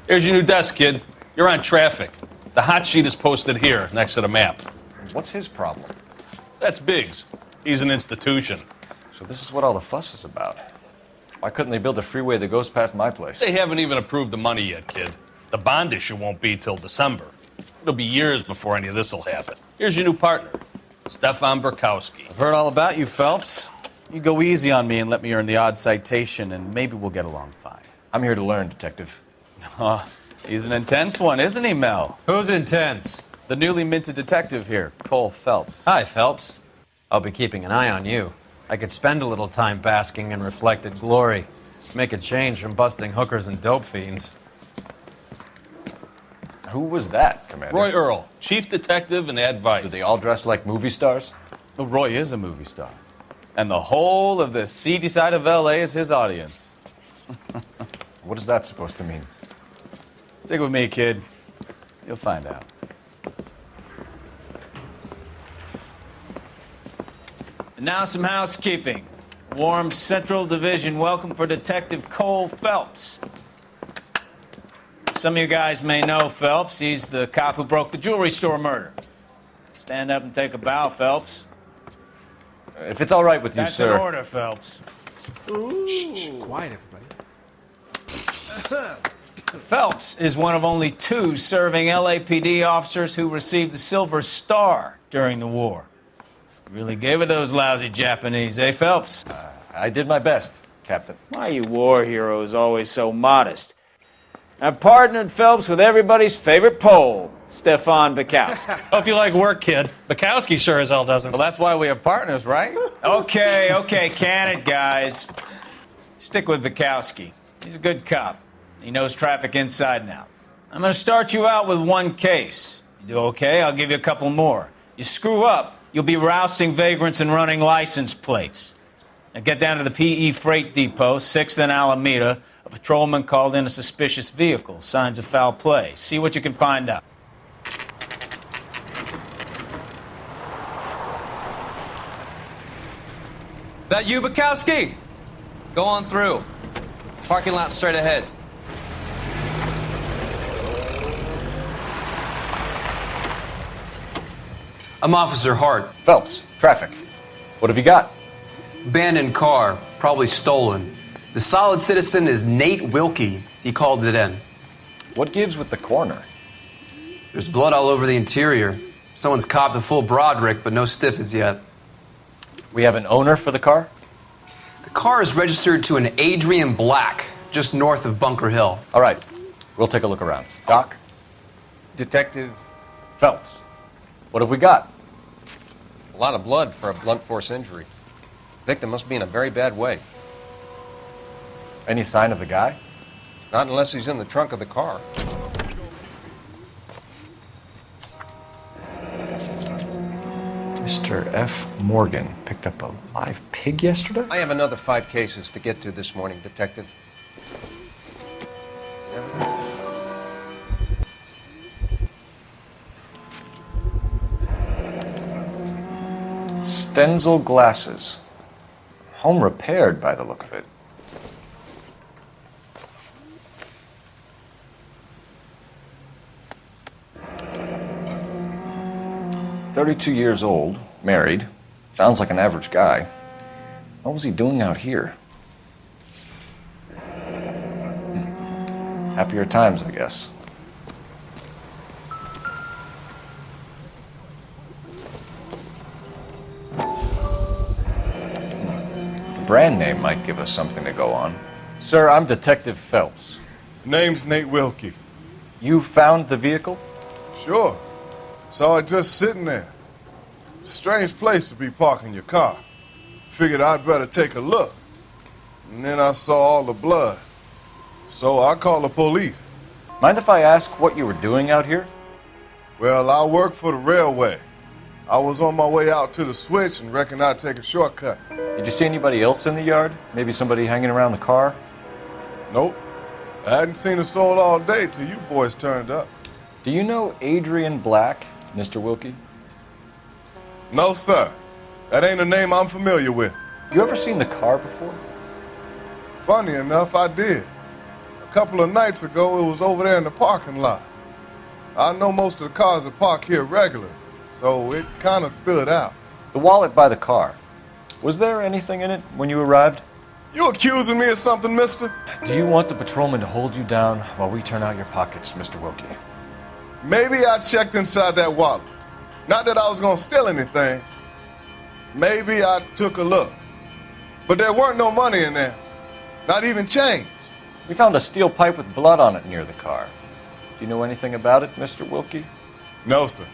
Here's your new desk, kid. You're on traffic. The hot sheet is posted here, next to the map. What's his problem? That's Biggs. He's an institution. So this is what all the fuss is about. Why couldn't they build a freeway that goes past my place? They haven't even approved the money yet, kid. The bond issue won't be till December. It'll be years before any of this will happen. Here's your new partner, Stefan Burkowski. I've heard all about you, Phelps. You go easy on me and let me earn the odd citation, and maybe we'll get along fine. I'm here to learn, Detective. He's an intense one, isn't he, Mel? Who's intense? The newly minted detective here, Cole Phelps. Hi, Phelps. I'll be keeping an eye on you. I could spend a little time basking in reflected glory. Make a change from busting hookers and dope fiends. Who was that, Commander? Roy Earl, chief detective and advice. Do they all dress like movie stars? Well, Roy is a movie star. And the whole of the seedy side of L.A. is his audience. What is that supposed to mean? Stick with me, kid. You'll find out. And now some housekeeping. Warm Central Division welcome for Detective Cole Phelps. Some of you guys may know Phelps. He's the cop who broke the jewelry store murder. Stand up and take a bow, Phelps. If it's all right with you, That's sir. an order, Phelps. Shh, quiet, everybody. Phelps is one of only 2 serving LAPD officers who received the Silver Star during the war. Really gave it those lousy Japanese, eh, Phelps? I did my best, Captain. Why are you war heroes always so modest? I've partnered Phelps with everybody's favorite Pole, Stefan Burkowski. Hope you like work, kid. Bukowski sure as hell doesn't. Well, that's why we have partners, right? Okay, can it, guys. Stick with Burkowski. He's a good cop. He knows traffic inside and out. I'm going to start you out with 1 case. You do okay, I'll give you a couple more. You screw up, you'll be rousting vagrants and running license plates. Now get down to the PE Freight Depot, 6th and Alameda. A patrolman called in a suspicious vehicle. Signs of foul play. See what you can find out. That you, Bukowski? Go on through. Parking lot straight ahead. I'm Officer Hart. Phelps, traffic. What have you got? Abandoned car, probably stolen. The solid citizen is Nate Wilkie. He called it in. What gives with the corner? There's blood all over the interior. Someone's copped a full Broderick, but no stiff as yet. We have an owner for the car? The car is registered to an Adrian Black, just north of Bunker Hill. All right, we'll take a look around. Doc? Detective, Phelps, what have we got? a lot of blood for a blunt force injury. Victim must be in a very bad way. Any sign of the guy? Not unless he's in the trunk of the car. Mr. F. Morgan picked up a live pig yesterday? I have another 5 cases to get to this morning, Detective. Stenzel glasses. Home repaired by the look of it. "32 years old, married. Sounds like an average guy. What was he doing out here?" Happier times, I guess. The brand name might give us something to go on. Sir, I'm Detective Phelps. Name's Nate Wilkie. You found the vehicle? Sure. Saw it just sitting there. Strange place to be parking your car. Figured I'd better take a look. And then I saw all the blood. So I called the police. Mind if I ask what you were doing out here? Well, I work for the railway. I was on my way out to the switch and reckoned I'd take a shortcut. Did you see anybody else in the yard? Maybe somebody hanging around the car? Nope. I hadn't seen a soul all day till you boys turned up. Do you know Adrian Black, Mr. Wilkie? No, sir. That ain't a name I'm familiar with. You ever seen the car before? Funny enough, I did. A couple of nights ago, it was over there in the parking lot. I know most of the cars are parked here regularly, so it kind of stood out. The wallet by the car. Was there anything in it when you arrived? You accusing me of something, mister? Do you want the patrolman to hold you down while we turn out your pockets, Mr. Wilkie? Maybe I checked inside that wallet. Not that I was gonna steal anything. Maybe I took a look. But there weren't no money in there. Not even change. We found a steel pipe with blood on it near the car. Do you know anything about it, Mr. Wilkie? No, sir.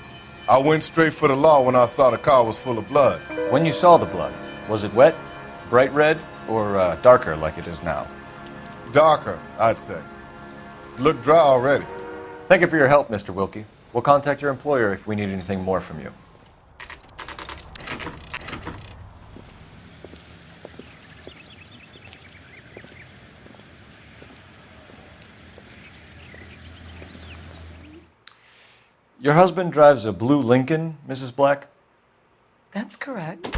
I went straight for the law when I saw the car was full of blood. When you saw the blood, was it wet, bright red, or darker like it is now? Darker, I'd say. Looked dry already. Thank you for your help, Mr. Wilkie. We'll contact your employer if we need anything more from you. Your husband drives a blue Lincoln, Mrs. Black? That's correct.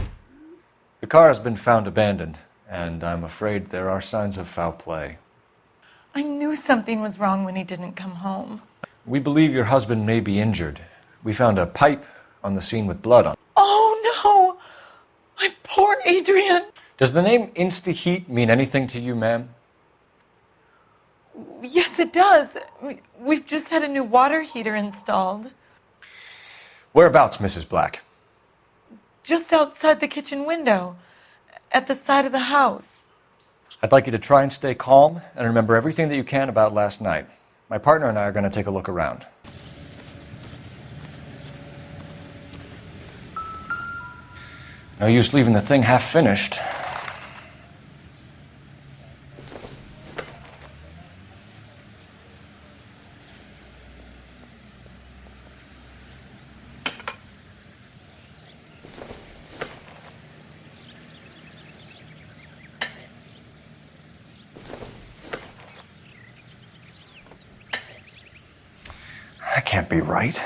The car has been found abandoned, and I'm afraid there are signs of foul play. I knew something was wrong when he didn't come home. We believe your husband may be injured. We found a pipe on the scene with blood on it. Oh no! My poor Adrian! Does the name Insta-Heat mean anything to you, ma'am? Yes, it does. We've just had a new water heater installed. Whereabouts, Mrs. Black? Just outside the kitchen window, at the side of the house. I'd like you to try and stay calm and remember everything that you can about last night. My partner and I are going to take a look around. No use leaving the thing half finished. That can't be right.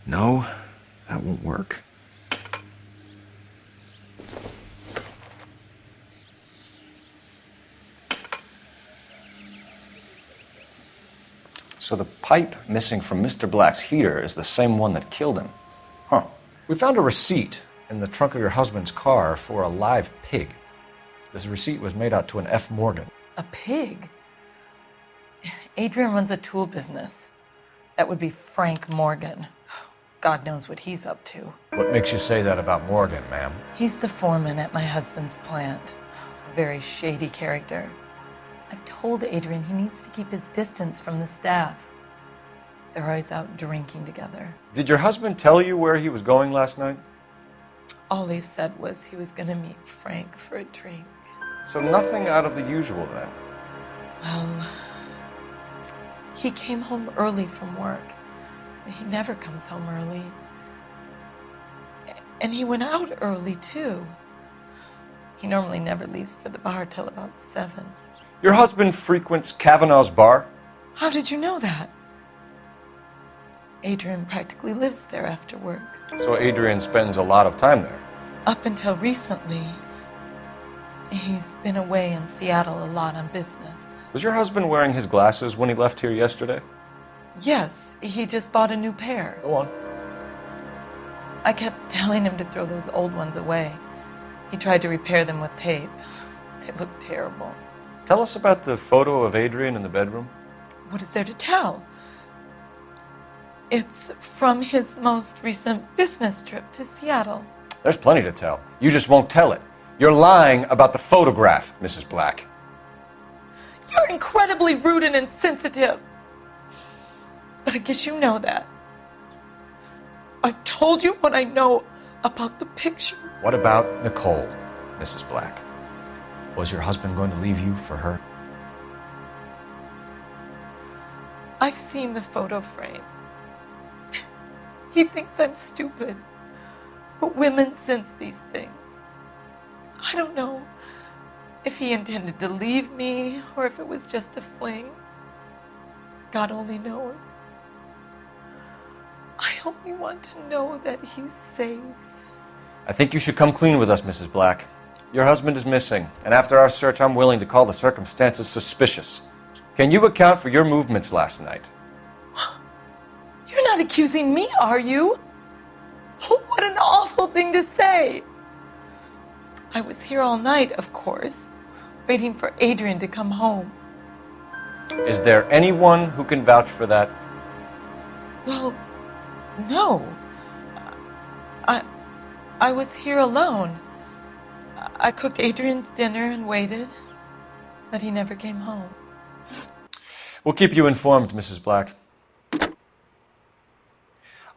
No, that won't work. So the pipe missing from Mr. Black's heater is the same one that killed him. Huh. We found a receipt in the trunk of your husband's car for a live pig. This receipt was made out to an F. Morgan. A pig? Adrian runs a tool business. That would be Frank Morgan. God knows what he's up to. What makes you say that about Morgan, ma'am? He's the foreman at my husband's plant. A very shady character. I've told Adrian he needs to keep his distance from the staff. They're always out drinking together. Did your husband tell you where he was going last night? All he said was he was going to meet Frank for a drink. So nothing out of the usual then. Well, he came home early from work. He never comes home early. And he went out early, too. He normally never leaves for the bar till about 7. Your husband frequents Kavanaugh's bar? How did you know that? Adrian practically lives there after work. So Adrian spends a lot of time there. Up until recently, he's been away in Seattle a lot on business. Was your husband wearing his glasses when he left here yesterday? Yes, he just bought a new pair. Go on. I kept telling him to throw those old ones away. He tried to repair them with tape. They look terrible. Tell us about the photo of Adrian in the bedroom. What is there to tell? It's from his most recent business trip to Seattle. There's plenty to tell. You just won't tell it. You're lying about the photograph, Mrs. Black. You're incredibly rude and insensitive. But I guess you know that. I've told you what I know about the picture. What about Nicole, Mrs. Black? Was your husband going to leave you for her? I've seen the photo frame. He thinks I'm stupid. But women sense these things. I don't know if he intended to leave me or if it was just a fling. God only knows. I only want to know that he's safe. I think you should come clean with us, Mrs. Black. Your husband is missing, and after our search, I'm willing to call the circumstances suspicious. Can you account for your movements last night? You're not accusing me, are you? What an awful thing to say. I was here all night, of course, waiting for Adrian to come home. Is there anyone who can vouch for that? Well, no. I was here alone. I cooked Adrian's dinner and waited, but he never came home. We'll keep you informed, Mrs. Black.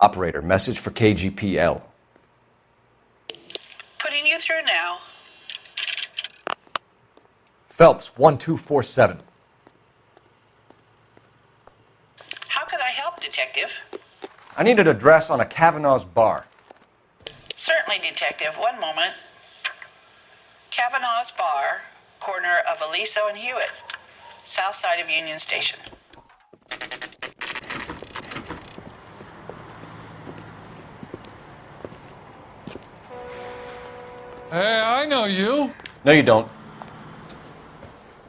Operator, message for KGPL. Putting you through now. Phelps, 1247. How could I help, Detective? I need an address on a Kavanaugh's bar. Certainly, Detective. One moment. Kavanaugh's Bar, corner of Aliso and Hewitt, south side of Union Station. Hey, I know you. No, you don't.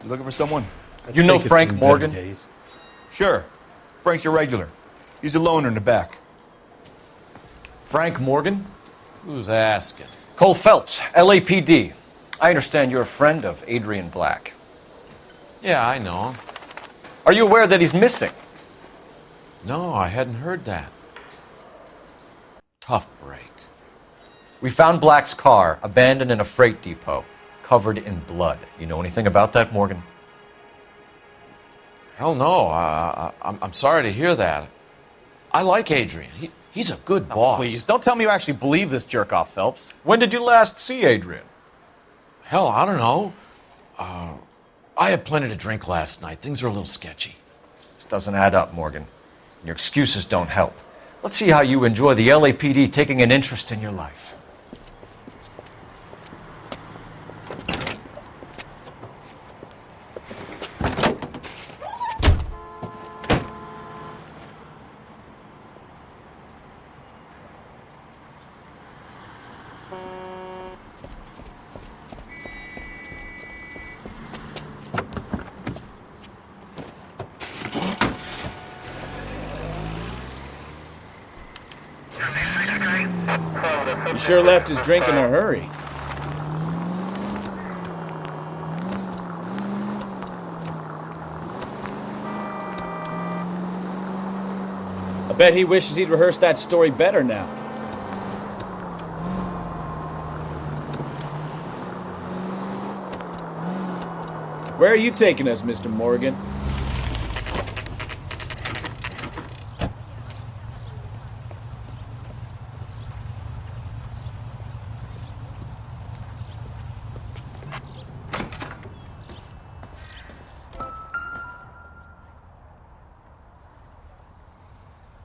You looking for someone? You know Frank Morgan? Sure. Frank's your regular. He's a loner in the back. Frank Morgan? Who's asking? Cole Phelps, LAPD. I understand you're a friend of Adrian Black. Yeah, I know him. Are you aware that he's missing? No, I hadn't heard that. Tough break. We found Black's car abandoned in a freight depot, covered in blood. You know anything about that, Morgan? Hell no. I'm sorry to hear that. I like Adrian. He's a good boss. Please, don't tell me you actually believe this jerk-off, Phelps. When did you last see Adrian? Hell, I don't know. I had plenty to drink last night. Things are a little sketchy. This doesn't add up, Morgan. Your excuses don't help. Let's see how you enjoy the LAPD taking an interest in your life. He sure left his drink in a hurry. I bet he wishes he'd rehearsed that story better now. Where are you taking us, Mr. Morgan?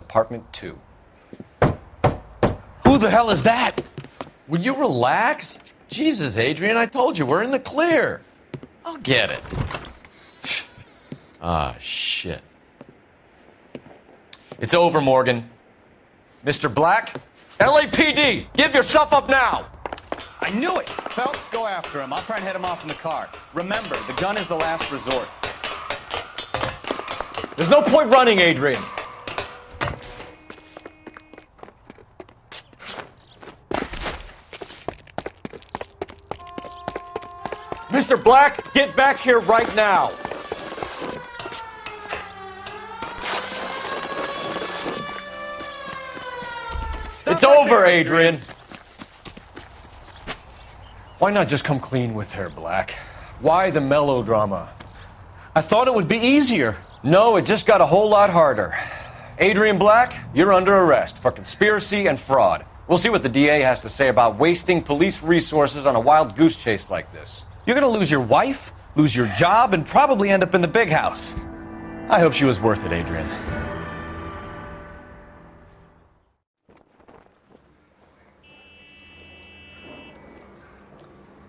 Apartment 2. Who the hell is that? Will you relax? Jesus, Adrian, I told you, we're in the clear. I'll get it. Ah, shit. It's over, Morgan. Mr. Black, LAPD, give yourself up now! I knew it! Phelps, go after him. I'll try and head him off in the car. Remember, the gun is the last resort. There's no point running, Adrian. Mr. Black, get back here right now. It's over, Adrian. Why not just come clean with her, Black? Why the melodrama? I thought it would be easier. No, it just got a whole lot harder. Adrian Black, you're under arrest for conspiracy and fraud. We'll see what the DA has to say about wasting police resources on a wild goose chase like this. You're gonna lose your wife, lose your job, and probably end up in the big house. I hope she was worth it, Adrian.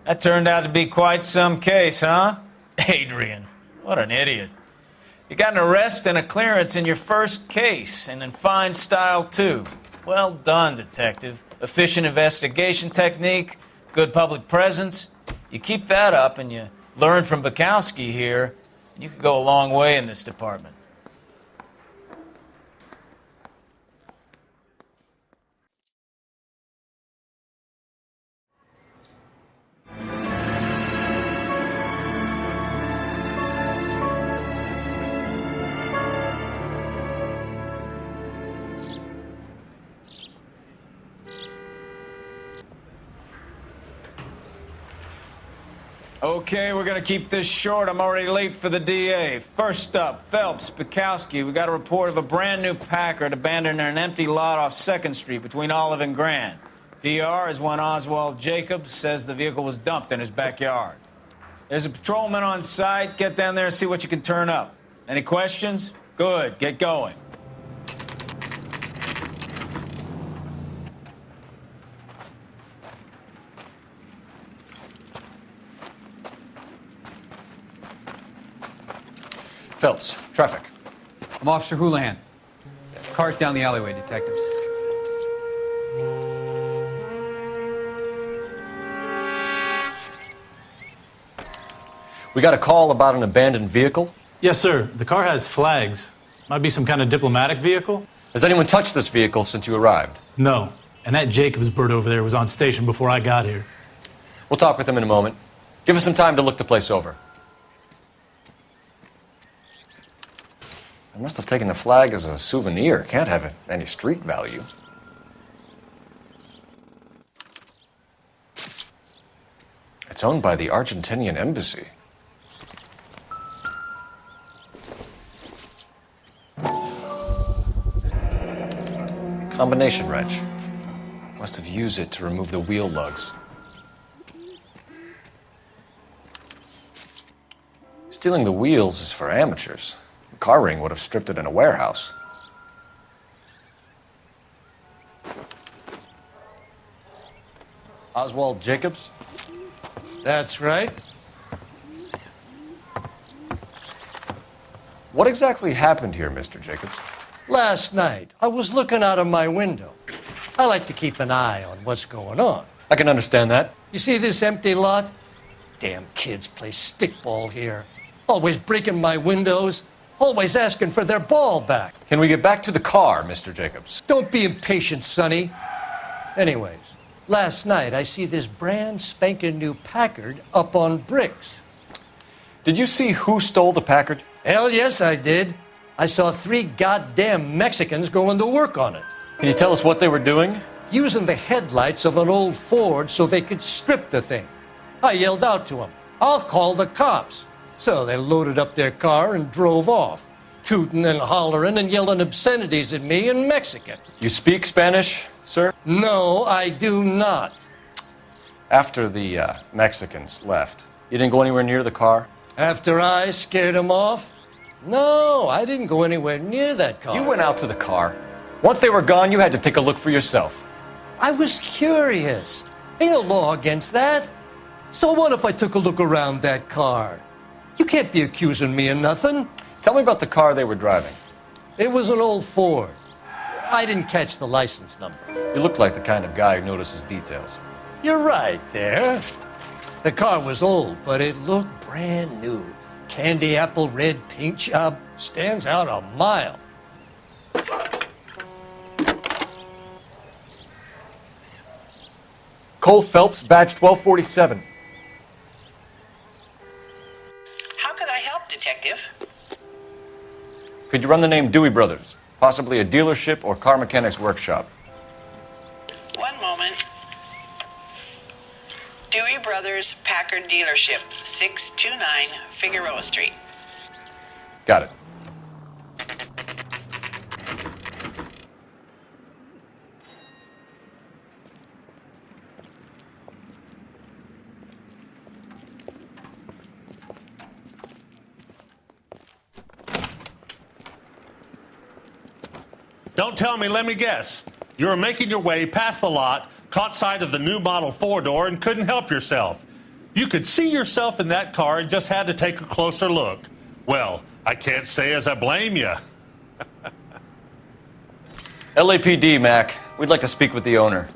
That turned out to be quite some case, huh? Adrian, what an idiot. You got an arrest and a clearance in your first case, and in fine style, too. Well done, Detective. efficient investigation technique, good public presence. You keep that up and you learn from Bukowski here, and you could go a long way in this department. Okay, we're gonna keep this short. I'm already late for the DA. First up, Phelps, Bukowski. We got a report of a brand new Packard abandoned in an empty lot off 2nd Street between Olive and Grand. PR is one Oswald Jacobs says the vehicle was dumped in his backyard. There's a patrolman on site. Get down there and see what you can turn up. Any questions? Good, get going. Phelps, traffic. I'm Officer Houlihan. Car's down the alleyway, detectives. We got a call about an abandoned vehicle. Yes, sir. The car has flags. Might be some kind of diplomatic vehicle. Has anyone touched this vehicle since you arrived? No. And that Jacobs bird over there was on station before I got here. We'll talk with him in a moment. Give us some time to look the place over. I must have taken the flag as a souvenir. Can't have any street value. It's owned by the Argentinian embassy. Combination wrench. Must have used it to remove the wheel lugs. Stealing the wheels is for amateurs. The car ring would have stripped it in a warehouse. Oswald Jacobs? That's right. What exactly happened here, Mr. Jacobs? Last night, I was looking out of my window. I like to keep an eye on what's going on. I can understand that. You see this empty lot? Damn kids play stickball here. Always breaking my windows. Always asking for their ball back. Can we get back to the car, Mr. Jacobs? Don't be impatient, Sonny. Anyways, last night I see this brand spanking new Packard up on bricks. Did you see who stole the Packard? Hell yes, I did. I saw 3 goddamn Mexicans going to work on it. Can you tell us what they were doing? Using the headlights of an old Ford so they could strip the thing. I yelled out to them, "I'll call the cops." So they loaded up their car and drove off, tooting and hollering and yelling obscenities at me in Mexican. You speak Spanish, sir? No, I do not. After the Mexicans left, you didn't go anywhere near the car? After I scared them off? No, I didn't go anywhere near that car. You went out to the car. Once they were gone, you had to take a look for yourself. I was curious. Ain't no law against that. So what if I took a look around that car? You can't be accusing me of nothing. Tell me about the car they were driving. It was an old Ford. I didn't catch the license number. You look like the kind of guy who notices details. You're right there. The car was old, but it looked brand new. Candy apple red paint job stands out a mile. Cole Phelps, badge 1247. How could I help, Detective? Could you run the name Dewey Brothers? Possibly a dealership or car mechanic's workshop. One moment. Dewey Brothers Packard Dealership, 629 Figueroa Street. Got it. Don't tell me, let me guess. You were making your way past the lot, caught sight of the new model 4-door, and couldn't help yourself. You could see yourself in that car and just had to take a closer look. Well, I can't say as I blame you. LAPD, Mac. We'd like to speak with the owner.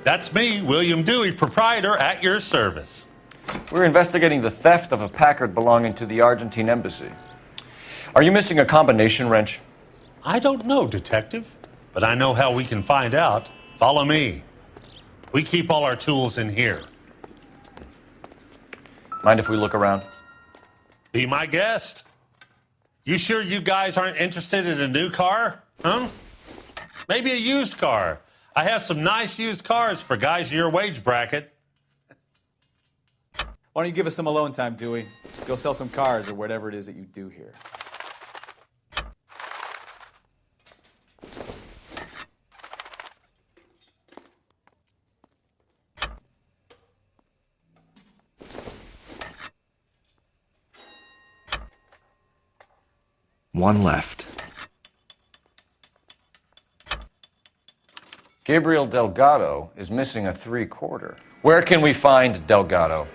That's me, William Dewey, proprietor, at your service. We're investigating the theft of a Packard belonging to the Argentine embassy. Are you missing a combination wrench? I don't know, Detective, but I know how we can find out. Follow me. We keep all our tools in here. Mind if we look around? Be my guest. You sure you guys aren't interested in a new car? Huh? Maybe a used car. I have some nice used cars for guys in your wage bracket. Why don't you give us some alone time, Dewey? Go sell some cars or whatever it is that you do here. One left. Gabriel Delgado is missing a 3/4. Where can we find Delgado?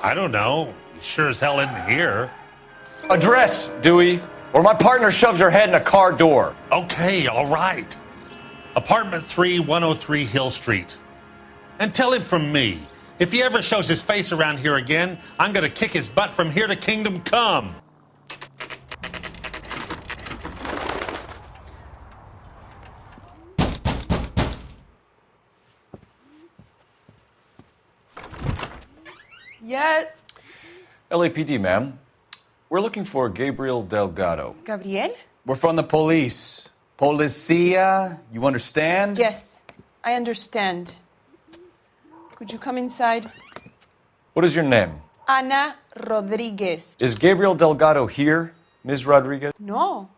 I don't know. He sure as hell isn't here. Address, Dewey, or my partner shoves her head in a car door. Okay, all right. Apartment 3, 103 Hill Street. And tell him from me, if he ever shows his face around here again, I'm gonna kick his butt from here to Kingdom Come. Yet. LAPD, ma'am. We're looking for Gabriel Delgado. Gabriel? We're from the police. Policia, you understand? Yes, I understand. Could you come inside? What is your name? Ana Rodriguez. Is Gabriel Delgado here, Ms. Rodriguez? No.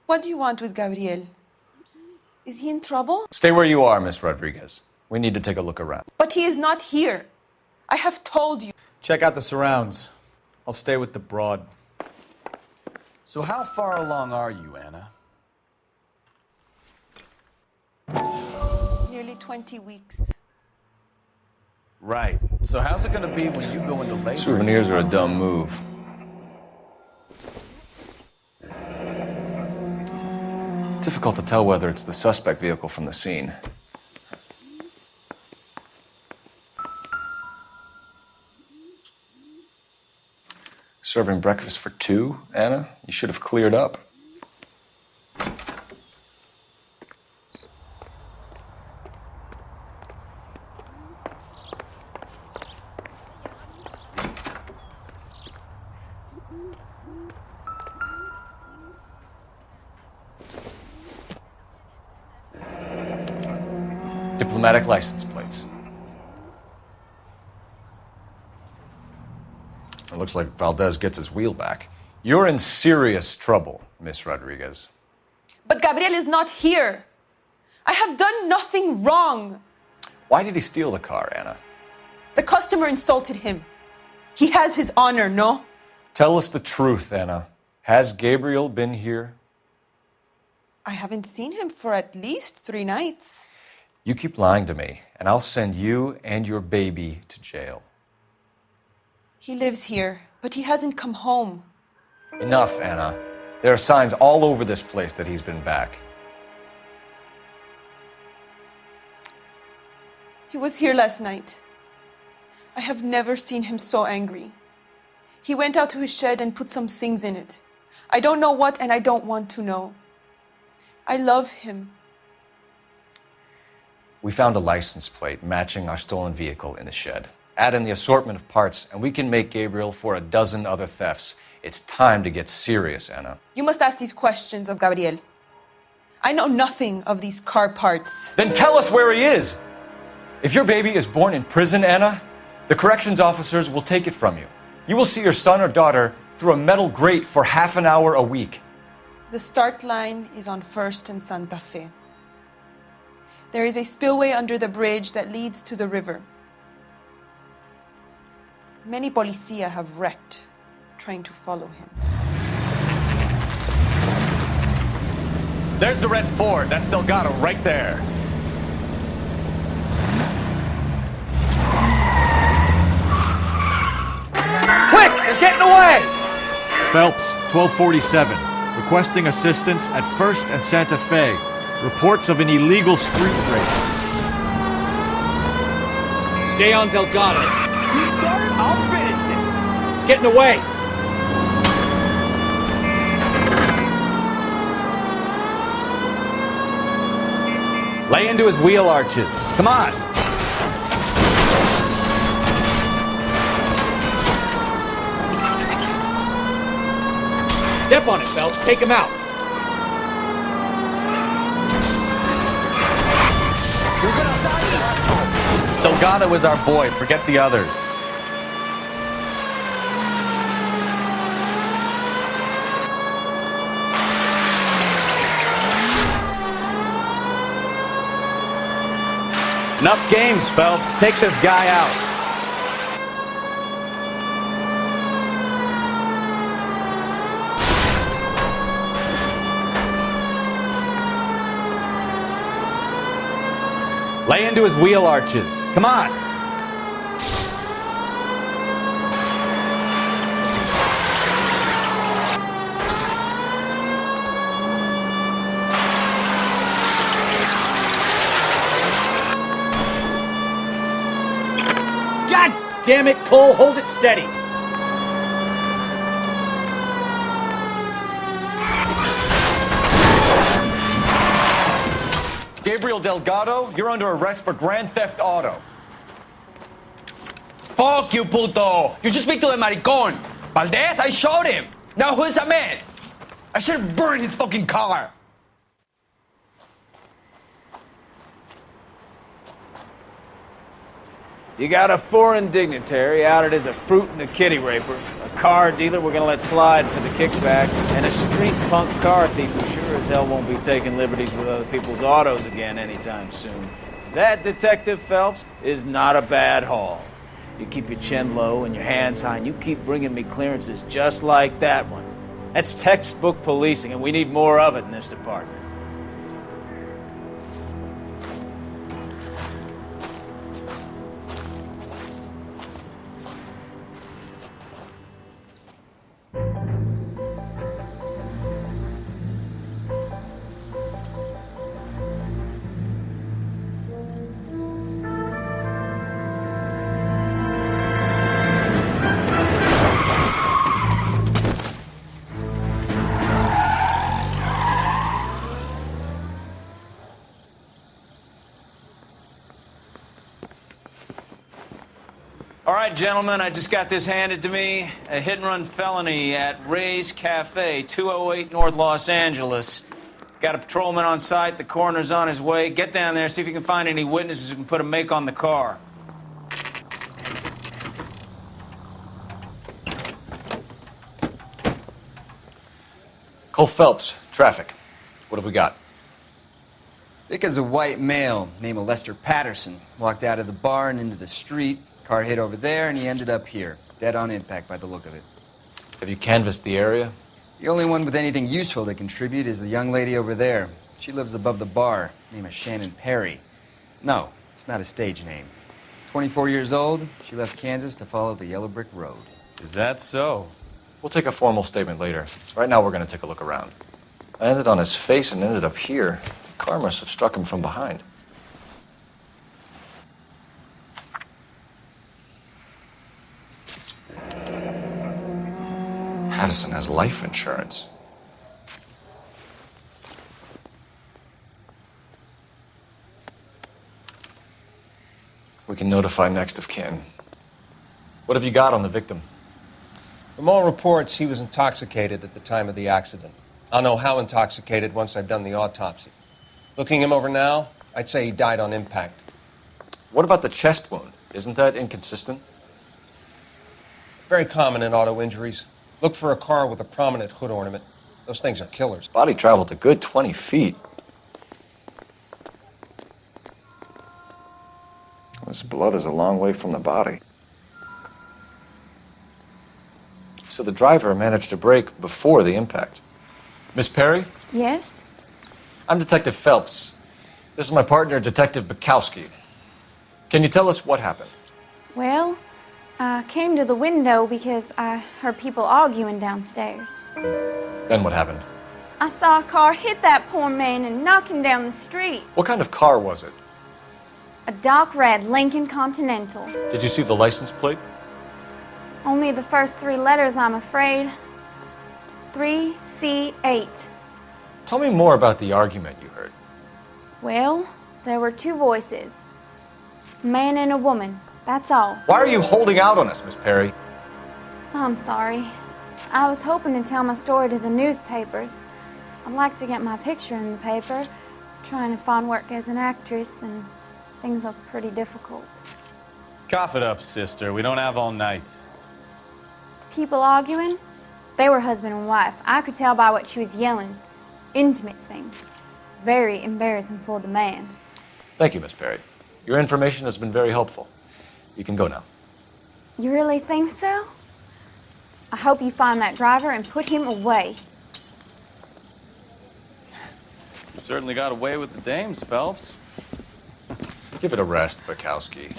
What do you want with Gabriel? Is he in trouble? Stay where you are, Ms. Rodriguez. We need to take a look around. But he is not here. I have told you. Check out the surrounds. I'll stay with the broad. So how far along are you, Anna? Nearly 20 weeks. Right. So how's it going to be when you go into labor? Souvenirs are a dumb move. Difficult to tell whether it's the suspect vehicle from the scene. Serving breakfast for two, Anna? You should have cleared up. Diplomatic license plates. It looks like Valdez gets his wheel back. You're in serious trouble, Miss Rodriguez. But Gabriel is not here. I have done nothing wrong. Why did he steal the car, Anna? The customer insulted him. He has his honor, no? Tell us the truth, Anna. Has Gabriel been here? I haven't seen him for at least 3 nights. You keep lying to me, and I'll send you and your baby to jail. He lives here, but he hasn't come home. Enough, Anna. There are signs all over this place that he's been back. He was here last night. I have never seen him so angry. He went out to his shed and put some things in it. I don't know what, and I don't want to know. I love him. We found a license plate matching our stolen vehicle in the shed. Add in the assortment of parts, and we can make Gabriel for a dozen other thefts. It's time to get serious, Anna. You must ask these questions of Gabriel. I know nothing of these car parts. Then tell us where he is! If your baby is born in prison, Anna, the corrections officers will take it from you. You will see your son or daughter through a metal grate for half an hour a week. The start line is on 1st and Santa Fe. There is a spillway under the bridge that leads to the river. Many policia have wrecked trying to follow him. There's the red Ford. That's Delgado right there. Quick! They're getting away! Phelps, 1247. Requesting assistance at 1st and Santa Fe. Reports of an illegal street race. Stay on Delgado. You start it, I'll finish it. It's getting away. Lay into his wheel arches. Come on. Step on it, Phelps. Take him out. Delgado is our boy. Forget the others. Enough games, Phelps. Take this guy out. Lay into his wheel arches. Come on. God damn it, Cole. Hold it steady. Gabriel Delgado, you're under arrest for grand theft auto. Fuck you, puto! You should speak to the maricon. Valdez, I showed him. Now who's a man? I should have burned his fucking car. You got a foreign dignitary outed as a fruit and a kitty raper, a car dealer we're gonna let slide for the kickbacks, and a street punk car thief who sure as hell won't be taking liberties with other people's autos again anytime soon. That, Detective Phelps, is not a bad haul. You keep your chin low and your hands high, and you keep bringing me clearances just like that one. That's textbook policing, and we need more of it in this department. All right, gentlemen, I just got this handed to me. A hit-and-run felony at Ray's Cafe, 208 North Los Angeles. Got a patrolman on site. The coroner's on his way. Get down there, see if you can find any witnesses who can put a make on the car. Cole Phelps, traffic. What have we got? Vic is a white male named Lester Patterson. Walked out of the bar and into the street. Car hit over there, and he ended up here. Dead on impact by the look of it. Have you canvassed the area? The only one with anything useful to contribute is the young lady over there. She lives above the bar. Name is Shannon Perry. No, it's not a stage name. 24 years old, she left Kansas to follow the yellow brick road. Is that so? We'll take a formal statement later. Right now, we're going to take a look around. I ended on his face and ended up here. The car must have struck him from behind. Patterson has life insurance. We can notify next of kin. What have you got on the victim? From all reports, he was intoxicated at the time of the accident. I'll know how intoxicated once I've done the autopsy. Looking him over now, I'd say he died on impact. What about the chest wound? Isn't that inconsistent? Very common in auto injuries. Look for a car with a prominent hood ornament. Those things are killers. Body traveled a good 20 feet. This blood is a long way from the body. So the driver managed to brake before the impact. Miss Perry? Yes? I'm Detective Phelps. This is my partner, Detective Bukowski. Can you tell us what happened? Well, I came to the window because I heard people arguing downstairs. Then what happened? I saw a car hit that poor man and knock him down the street. What kind of car was it? A dark red Lincoln Continental. Did you see the license plate? Only the first 3 letters, I'm afraid. 3C8. Tell me more about the argument you heard. Well, there were 2 voices. A man and a woman, that's all. Why are you holding out on us, Miss Perry? I'm sorry. I was hoping to tell my story to the newspapers. I'd like to get my picture in the paper. Trying to find work as an actress, and things look pretty difficult. Cough it up, sister. We don't have all night. People arguing? They were husband and wife. I could tell by what she was yelling. Intimate things. Very embarrassing for the man. Thank you, Miss Perry. Your information has been very helpful. You can go now. You really think so? I hope you find that driver and put him away. You certainly got away with the dames, Phelps. Give it a rest, Bukowski.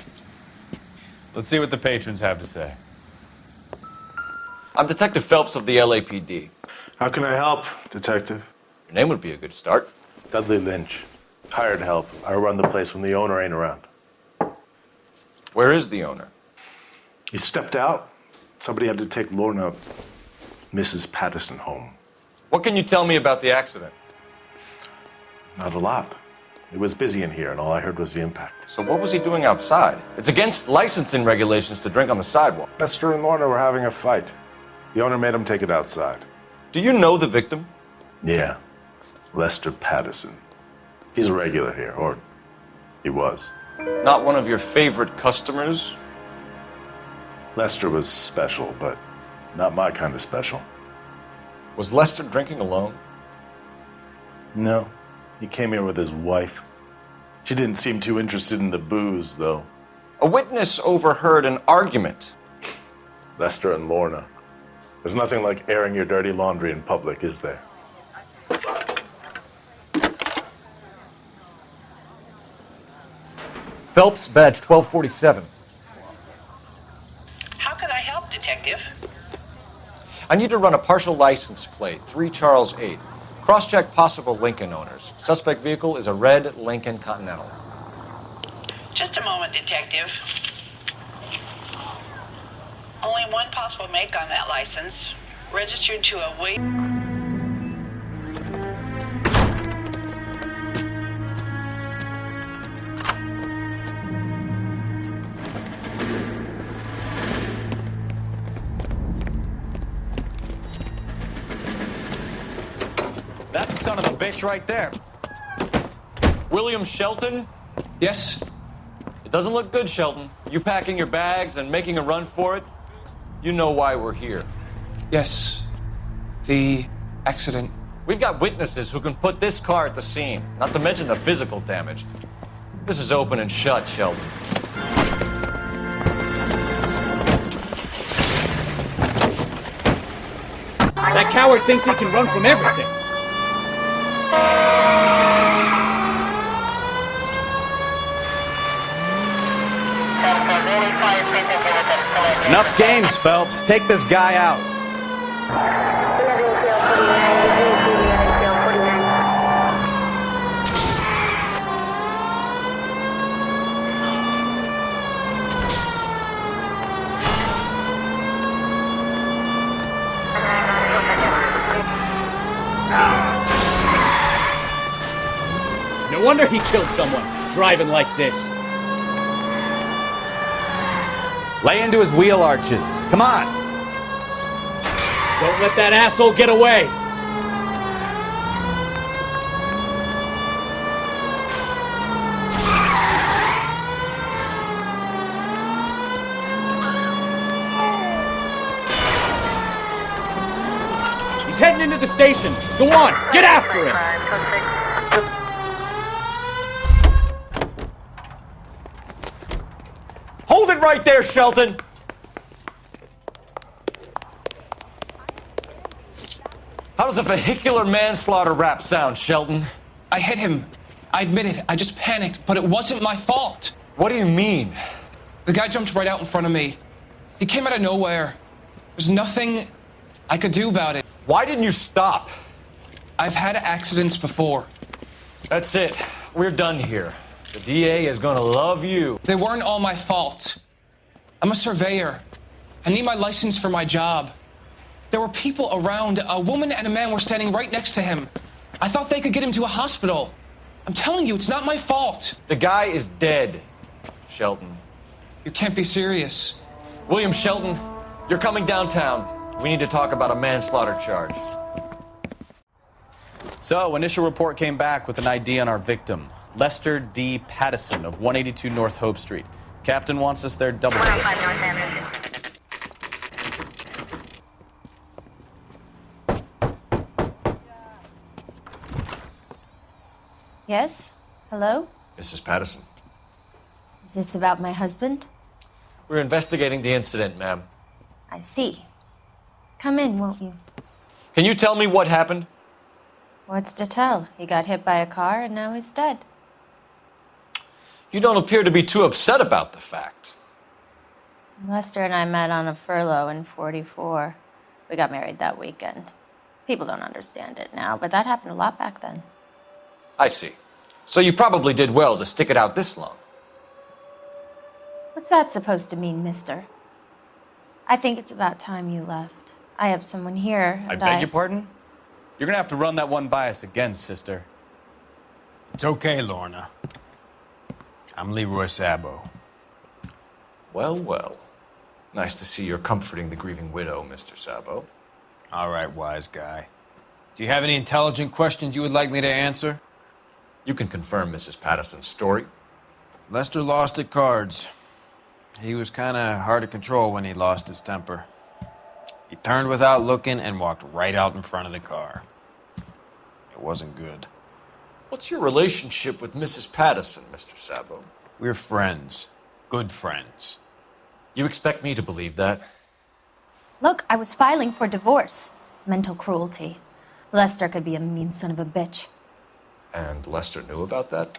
Let's see what the patrons have to say. I'm Detective Phelps of the LAPD. How can I help, Detective? Your name would be a good start. Dudley Lynch. Hired help. I run the place when the owner ain't around. Where is the owner? He stepped out. Somebody had to take Lorna, Mrs. Patterson, home. What can you tell me about the accident? Not a lot. It was busy in here, and all I heard was the impact. So what was he doing outside? It's against licensing regulations to drink on the sidewalk. Lester and Lorna were having a fight. The owner made him take it outside. Do you know the victim? Yeah. Lester Patterson. He's a regular here, or he was. Not one of your favorite customers? Lester was special, but not my kind of special. Was Lester drinking alone? No. He came here with his wife. She didn't seem too interested in the booze, though. A witness overheard an argument. Lester and Lorna. There's nothing like airing your dirty laundry in public, is there? Phelps, badge 1247. How can I help, Detective? I need to run a partial license plate, 3 Charles 8. Cross-check possible Lincoln owners. Suspect vehicle is a red Lincoln Continental. Just a moment, Detective. Only one possible make on that license. Registered to a wait. That's the son of a bitch right there. William Shelton? Yes? It doesn't look good, Shelton. You packing your bags and making a run for it? You know why we're here. Yes. The accident. We've got witnesses who can put this car at the scene, not to mention the physical damage. This is open and shut, Shelton. That coward thinks he can run from everything. Enough games, Phelps. Take this guy out. No wonder he killed someone, driving like this. Lay into his wheel arches. Come on. Don't let that asshole get away. He's heading into the station. Go on, get after him. Hold it right there, Shelton! How does a vehicular manslaughter rap sound, Shelton? I hit him. I admit it. I just panicked, but it wasn't my fault. What do you mean? The guy jumped right out in front of me. He came out of nowhere. There's nothing I could do about it. Why didn't you stop? I've had accidents before. That's it. We're done here. The DA is gonna love you. They weren't all my fault. I'm a surveyor. I need my license for my job. There were people around. A woman and a man were standing right next to him. I thought they could get him to a hospital. I'm telling you, it's not my fault. The guy is dead, Shelton. You can't be serious. William Shelton, you're coming downtown. We need to talk about a manslaughter charge. So, initial report came back with an ID on our victim, Lester D. Pattison of 182 North Hope Street. Captain wants us there double quick. Yes? Hello? Mrs. Pattison. Is this about my husband? We're investigating the incident, ma'am. I see. Come in, won't you? Can you tell me what happened? What's to tell? He got hit by a car and now he's dead. You don't appear to be too upset about the fact. Lester and I met on a furlough in '44. We got married that weekend. People don't understand it now, but that happened a lot back then. I see. So you probably did well to stick it out this long. What's that supposed to mean, mister? I think it's about time you left. I have someone here, I and beg your pardon? You're gonna have to run that one by us again, sister. It's okay, Lorna. I'm Leroy Sabo. Well, well. Nice to see you're comforting the grieving widow, Mr. Sabo. All right, wise guy. Do you have any intelligent questions you would like me to answer? You can confirm Mrs. Pattison's story. Lester lost at cards. He was kind of hard to control when he lost his temper. He turned without looking and walked right out in front of the car. It wasn't good. What's your relationship with Mrs. Pattison, Mr. Sabo? We're friends. Good friends. You expect me to believe that? Look, I was filing for divorce. Mental cruelty. Lester could be a mean son of a bitch. And Lester knew about that?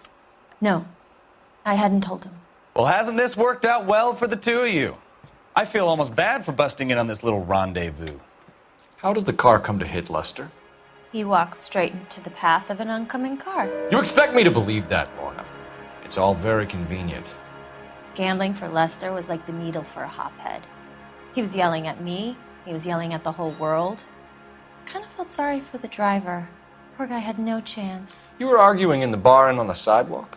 No, I hadn't told him. Well, hasn't this worked out well for the two of you? I feel almost bad for busting in on this little rendezvous. How did the car come to hit Lester? He walked straight into the path of an oncoming car. You expect me to believe that, Lorna? It's all very convenient. Gambling for Lester was like the needle for a hophead. He was yelling at me. He was yelling at the whole world. I kind of felt sorry for the driver. Poor guy had no chance. You were arguing in the bar and on the sidewalk?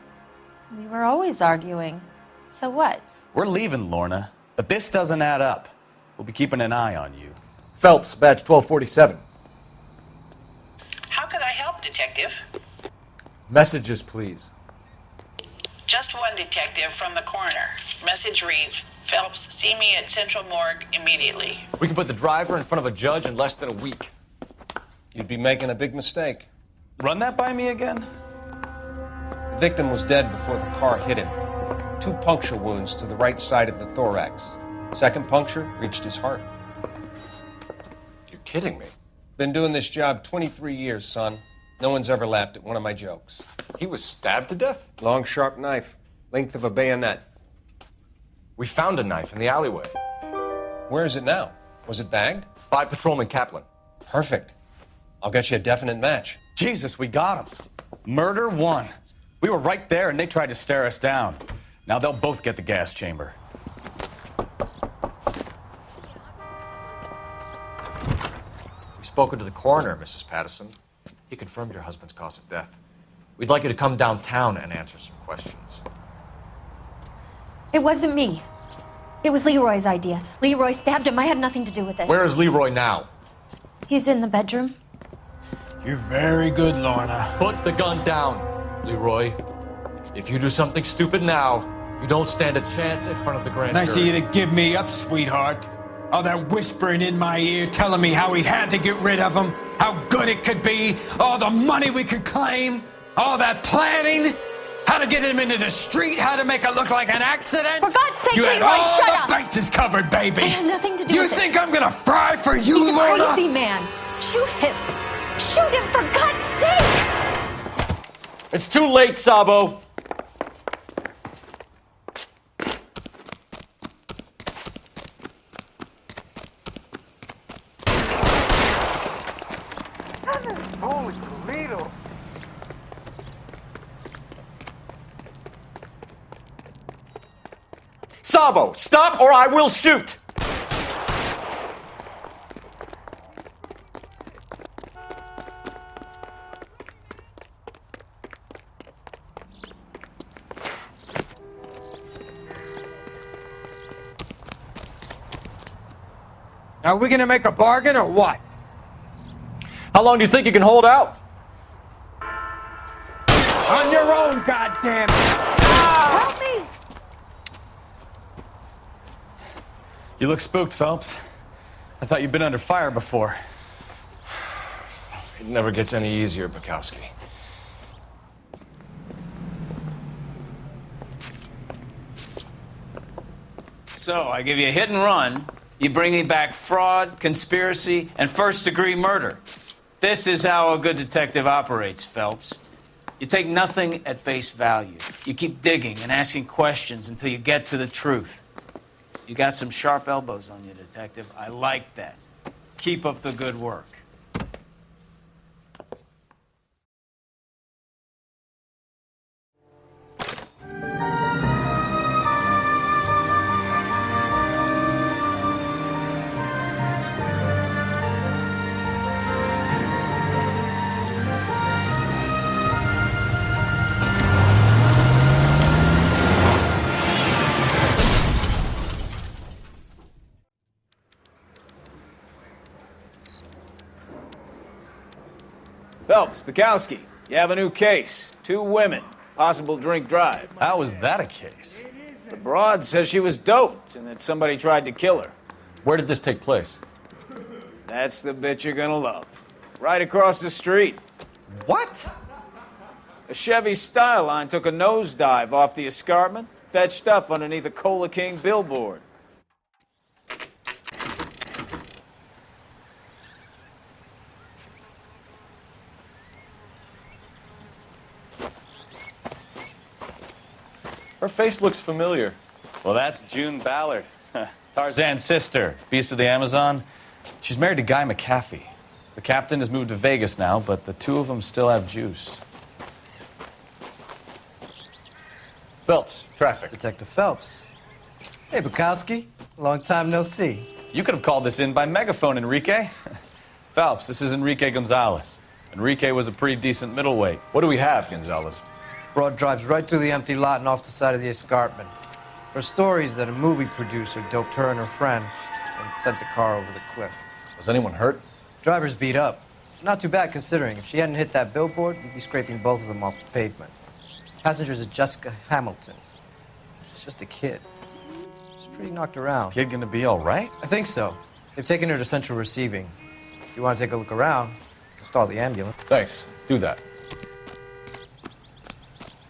We were always arguing. So what? We're leaving, Lorna, but this doesn't add up. We'll be keeping an eye on you. Phelps, badge 1247. How could I help, Detective? Messages, please. Just one detective from the coroner. Message reads, Phelps, see me at Central Morgue immediately. We can put the driver in front of a judge in less than a week. You'd be making a big mistake. Run that by me again? The victim was dead before the car hit him. 2 puncture wounds to the right side of the thorax. Second puncture reached his heart. You're kidding me. Been doing this job 23 years, son. No one's ever laughed at one of my jokes. He was stabbed to death? Long, sharp knife. Length of a bayonet. We found a knife in the alleyway. Where is it now? Was it bagged? By Patrolman Kaplan. Perfect. I'll get you a definite match. Jesus, we got him. Murder 1. We were right there and they tried to stare us down. Now they'll both get the gas chamber. We've spoken to the coroner, Mrs. Pattison. He confirmed your husband's cause of death. We'd like you to come downtown and answer some questions. It wasn't me. It was Leroy's idea. Leroy stabbed him. I had nothing to do with it. Where is Leroy now? He's in the bedroom. You're very good, Lorna. Put the gun down, Leroy. If you do something stupid now, you don't stand a chance in front of the grand Nice of jury. you to give me up, sweetheart. All that whispering in my ear telling me how we had to get rid of him, how good it could be, all the money we could claim, all that planning, how to get him into the street, how to make it look like an accident. For God's sake, you had Leroy, all shut the up! bases covered, baby. I had nothing to do You with it. think I'm gonna fry for you, He's Lorna? a crazy man. Shoot him. Shoot him, for God's sake! It's too late, Sabo. Holy Toledo! Gustavo, stop or I will shoot! Now, are we gonna make a bargain or what? How long do you think you can hold out? On your own, goddammit! Help me! You look spooked, Phelps. I thought you'd been under fire before. It never gets any easier, Bukowski. So, I give you a hit and run. You bring me back fraud, conspiracy, and first-degree murder. This is how a good detective operates, Phelps. You take nothing at face value. You keep digging and asking questions until you get to the truth. You got some sharp elbows on you, detective. I like that. Keep up the good work. Phelps, Bukowski, you have a new case. 2 women, possible drink drive. How is that a case? The broad says she was doped and that somebody tried to kill her. Where did this take place? That's the bit you're gonna love. Right across the street. What? A Chevy Styline took a nosedive off the escarpment, fetched up underneath a Cola King billboard. Her face looks familiar. Well, that's June Ballard, Tarzan's sister, Beast of the Amazon. She's married to Guy McAfee. The captain has moved to Vegas now, but the 2 of them still have juice. Phelps, traffic. Detective Phelps. Hey, Bukowski. Long time no see. You could have called this in by megaphone, Enrique. Phelps, this is Enrique Gonzalez. Enrique was a pretty decent middleweight. What do we have, Gonzalez? Broad drives right through the empty lot and off the side of the escarpment. Her story is that a movie producer doped her and her friend and sent the car over the cliff. Was anyone hurt? Driver's beat up. Not too bad considering. If she hadn't hit that billboard, we'd be scraping both of them off the pavement. Passenger's a Jessica Hamilton. She's just a kid. She's pretty knocked around. Kid gonna be all right? I think so. They've taken her to central receiving. If you want to take a look around, you can stall the ambulance. Thanks. Do that.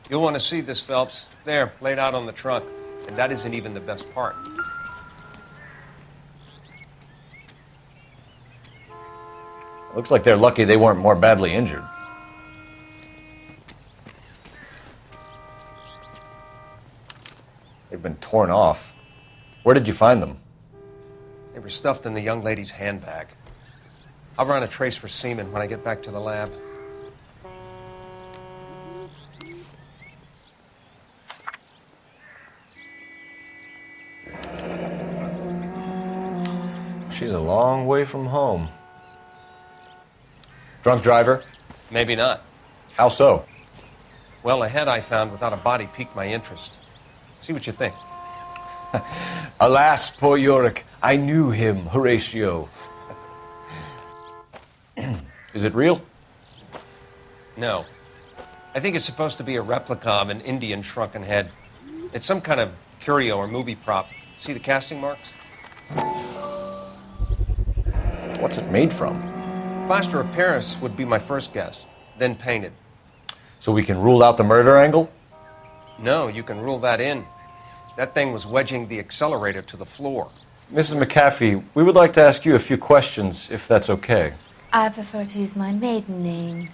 You'll want to see this, Phelps. There, laid out on the trunk. And that isn't even the best part. Looks like they're lucky they weren't more badly injured. They've been torn off. Where did you find them? They were stuffed in the young lady's handbag. I'll run a trace for semen when I get back to the lab. She's a long way from home. Drunk driver? Maybe not. How so? Well, a head I found without a body piqued my interest. See what you think. Alas, poor Yorick, I knew him, Horatio. Is it real? No. I think it's supposed to be a replica of an Indian shrunken head. It's some kind of curio or movie prop. See the casting marks? What's it made from? Plaster of Paris would be my first guess, then painted. So we can rule out the murder angle? No, you can rule that in. That thing was wedging the accelerator to the floor. Mrs. McAfee, we would like to ask you a few questions, if that's okay. I prefer to use my maiden name,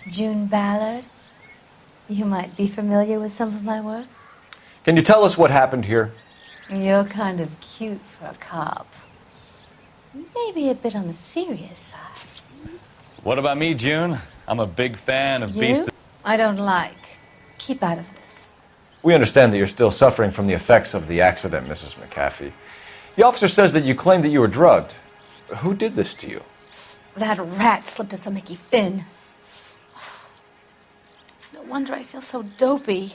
June Ballard. You might be familiar with some of my work. Can you tell us what happened here? You're kind of cute for a cop. Maybe a bit on the serious side. What about me, June? I'm a big fan of You? Beast. I don't like. Keep out of this. We understand that you're still suffering from the effects of the accident, Mrs. McAfee. The officer says that you claimed that you were drugged. Who did this to you? That rat slipped us a Mickey Finn. It's no wonder I feel so dopey.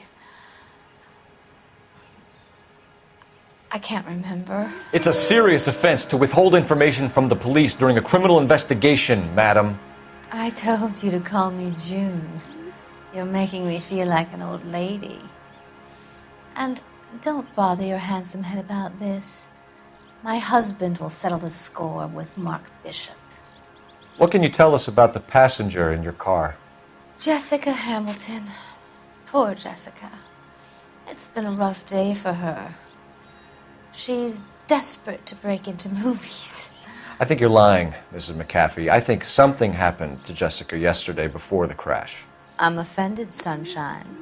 I can't remember. It's a serious offense to withhold information from the police during a criminal investigation, madam. I told you to call me June. You're making me feel like an old lady. And don't bother your handsome head about this. My husband will settle the score with Mark Bishop. What can you tell us about the passenger in your car? Jessica Hamilton. Poor Jessica. It's been a rough day for her. She's desperate to break into movies. I think you're lying, Mrs. McAfee. I think something happened to Jessica yesterday before the crash. I'm offended, Sunshine.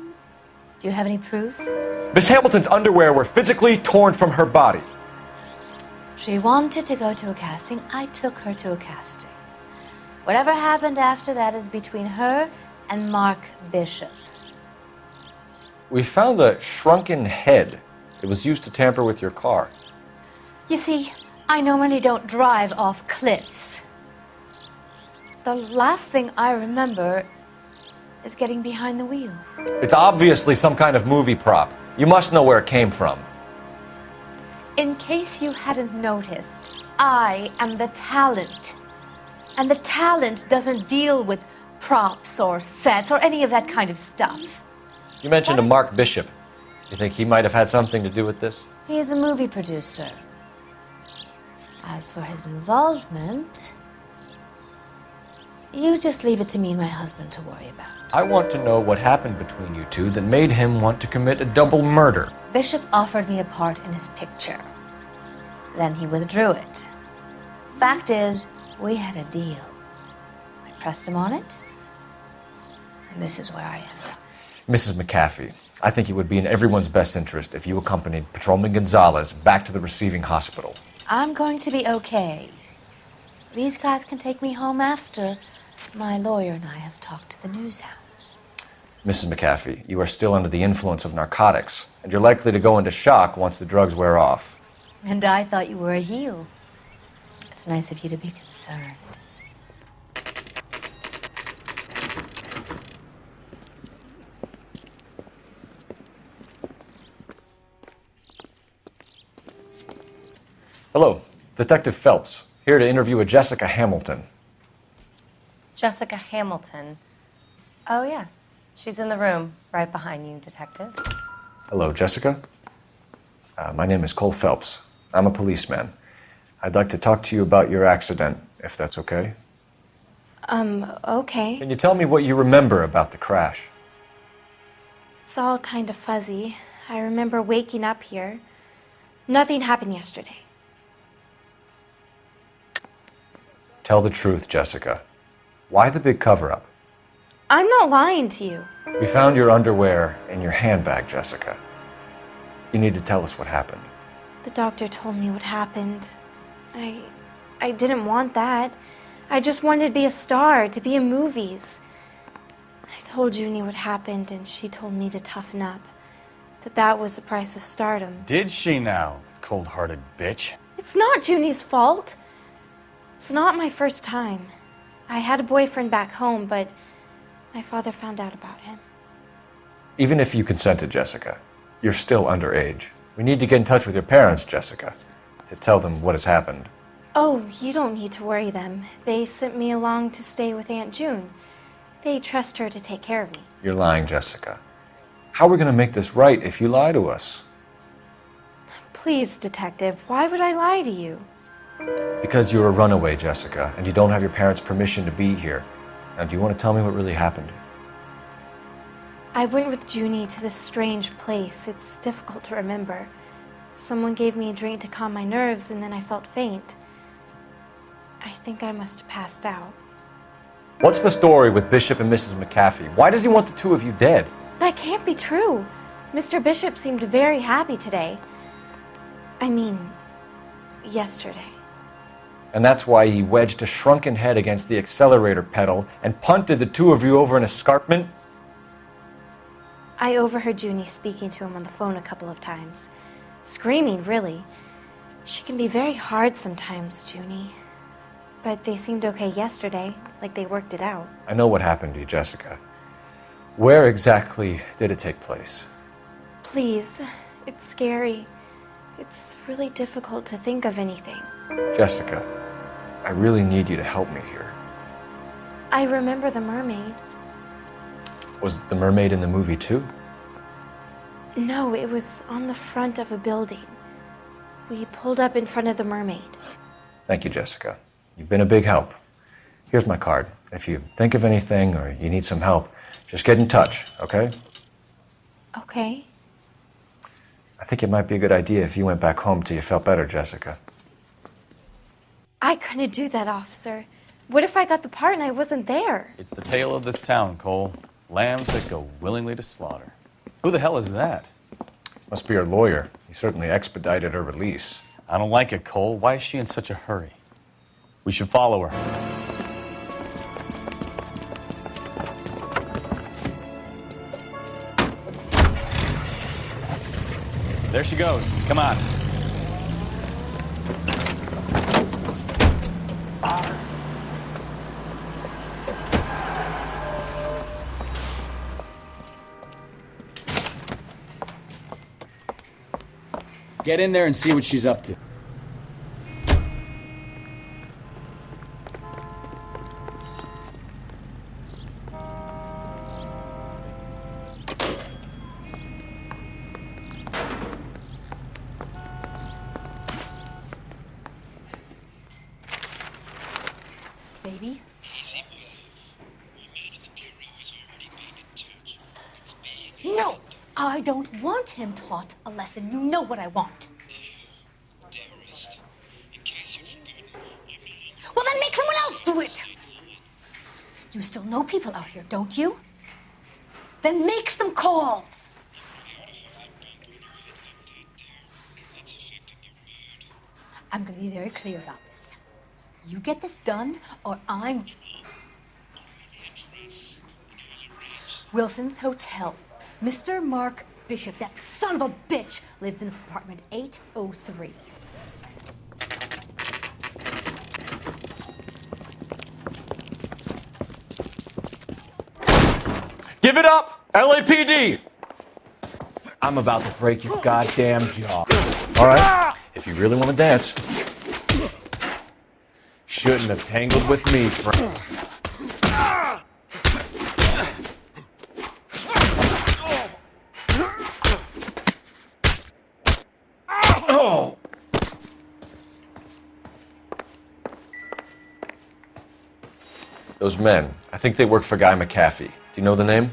Do you have any proof? Miss Hamilton's underwear were physically torn from her body. She wanted to go to a casting. I took her to a casting. Whatever happened after that is between her and Mark Bishop. We found a shrunken head. It was used to tamper with your car. You see, I normally don't drive off cliffs. The last thing I remember is getting behind the wheel. It's obviously some kind of movie prop. You must know where it came from. In case you hadn't noticed, I am the talent. And the talent doesn't deal with props or sets or any of that kind of stuff. You mentioned a Mark Bishop. You think he might have had something to do with this? He is a movie producer. As for his involvement, you just leave it to me and my husband to worry about. I want to know what happened between you two that made him want to commit a double murder. Bishop offered me a part in his picture. Then he withdrew it. Fact is, we had a deal. I pressed him on it, and this is where I am. Mrs. McAfee, I think it would be in everyone's best interest if you accompanied Patrolman Gonzalez back to the receiving hospital. I'm going to be okay. These guys can take me home after my lawyer and I have talked to the news house. Mrs. McAfee, you are still under the influence of narcotics, and you're likely to go into shock once the drugs wear off. And I thought you were a heel. It's nice of you to be concerned. Hello, Detective Phelps, here to interview a Jessica Hamilton. Jessica Hamilton. Oh, yes. She's in the room, right behind you, Detective. Hello, Jessica. My name is Cole Phelps. I'm a policeman. I'd like to talk to you about your accident, if that's okay. Okay. Can you tell me what you remember about the crash? It's all kind of fuzzy. I remember waking up here. Nothing happened yesterday. Tell the truth, Jessica. Why the big cover-up? I'm not lying to you. We found your underwear in your handbag, Jessica. You need to tell us what happened. The doctor told me what happened. I didn't want that. I just wanted to be a star, to be in movies. I told Junie what happened, and she told me to toughen up. That was the price of stardom. Did she now, cold-hearted bitch? It's not Junie's fault. It's not my first time. I had a boyfriend back home, but my father found out about him. Even if you consented, Jessica, you're still underage. We need to get in touch with your parents, Jessica, to tell them what has happened. Oh, you don't need to worry them. They sent me along to stay with Aunt June. They trust her to take care of me. You're lying, Jessica. How are we going to make this right if you lie to us? Please, Detective, why would I lie to you? Because you're a runaway, Jessica, and you don't have your parents' permission to be here. Now, do you want to tell me what really happened? I went with Junie to this strange place. It's difficult to remember. Someone gave me a drink to calm my nerves, and then I felt faint. I think I must have passed out. What's the story with Bishop and Mrs. McAfee? Why does he want the two of you dead? That can't be true. Mr. Bishop seemed very happy today. I mean, yesterday. And that's why he wedged a shrunken head against the accelerator pedal and punted the two of you over an escarpment? I overheard Junie speaking to him on the phone a couple of times. Screaming, really. She can be very hard sometimes, Junie. But they seemed okay yesterday, like they worked it out. I know what happened to you, Jessica. Where exactly did it take place? Please, it's scary. It's really difficult to think of anything. Jessica, I really need you to help me here. I remember the mermaid. Was the mermaid in the movie too? No, it was on the front of a building. We pulled up in front of the mermaid. Thank you, Jessica. You've been a big help. Here's my card. If you think of anything or you need some help, just get in touch, okay? Okay. I think it might be a good idea if you went back home till you felt better, Jessica. I couldn't do that, officer. What if I got the part and I wasn't there? It's the tale of this town, Cole. Lambs that go willingly to slaughter. Who the hell is that? Must be her lawyer. He certainly expedited her release. I don't like it, Cole. Why is she in such a hurry? We should follow her. There she goes. Come on. Get in there and see what she's up to. Baby? No! I don't want him taught a lesson. You know what I want. Well, then make someone else do it! You still know people out here, don't you? Then make some calls! I'm gonna be very clear about this. You get this done, or I'm... Wilson's Hotel. Mr. Mark Bishop, that son of a bitch, lives in apartment 803. Give it up, LAPD! I'm about to break your goddamn jaw. All right, if you really want to dance. Shouldn't have tangled with me, friend. Oh! Those men, I think they work for Guy McAfee. Do you know the name?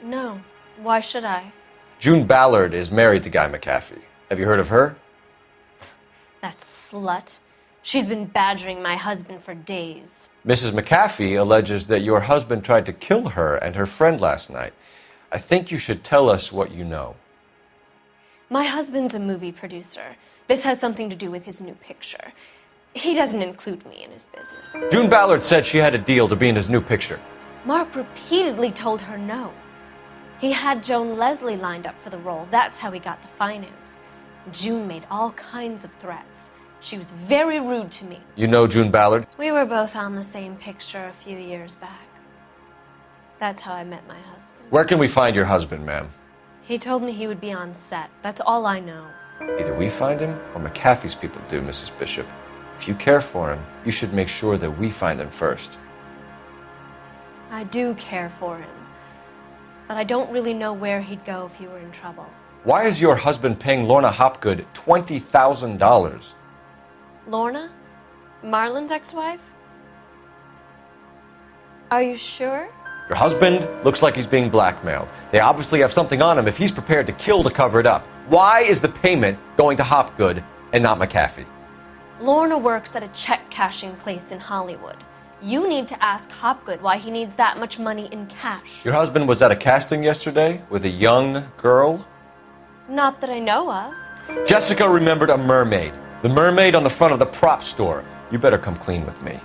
No. Why should I? June Ballard is married to Guy McAfee. Have you heard of her? That slut. She's been badgering my husband for days. Mrs. McAfee alleges that your husband tried to kill her and her friend last night. I think you should tell us what you know. My husband's a movie producer. This has something to do with his new picture. He doesn't include me in his business. June Ballard said she had a deal to be in his new picture. Mark repeatedly told her no. He had Joan Leslie lined up for the role. That's how he got the finance. June made all kinds of threats. She was very rude to me. You know June Ballard? We were both on the same picture a few years back. That's how I met my husband. Where can we find your husband, ma'am? He told me he would be on set. That's all I know. Either we find him or McAfee's people do, Mrs. Bishop. If you care for him, you should make sure that we find him first. I do care for him. But I don't really know where he'd go if he were in trouble. Why is your husband paying Lorna Hopgood $20,000? Lorna? Marlon's ex-wife? Are you sure? Your husband looks like he's being blackmailed. They obviously have something on him if he's prepared to kill to cover it up. Why is the payment going to Hopgood and not McAfee? Lorna works at a check-cashing place in Hollywood. You need to ask Hopgood why he needs that much money in cash. Your husband was at a casting yesterday with a young girl? Not that I know of. Jessica remembered a mermaid. The mermaid on the front of the prop store. You better come clean with me.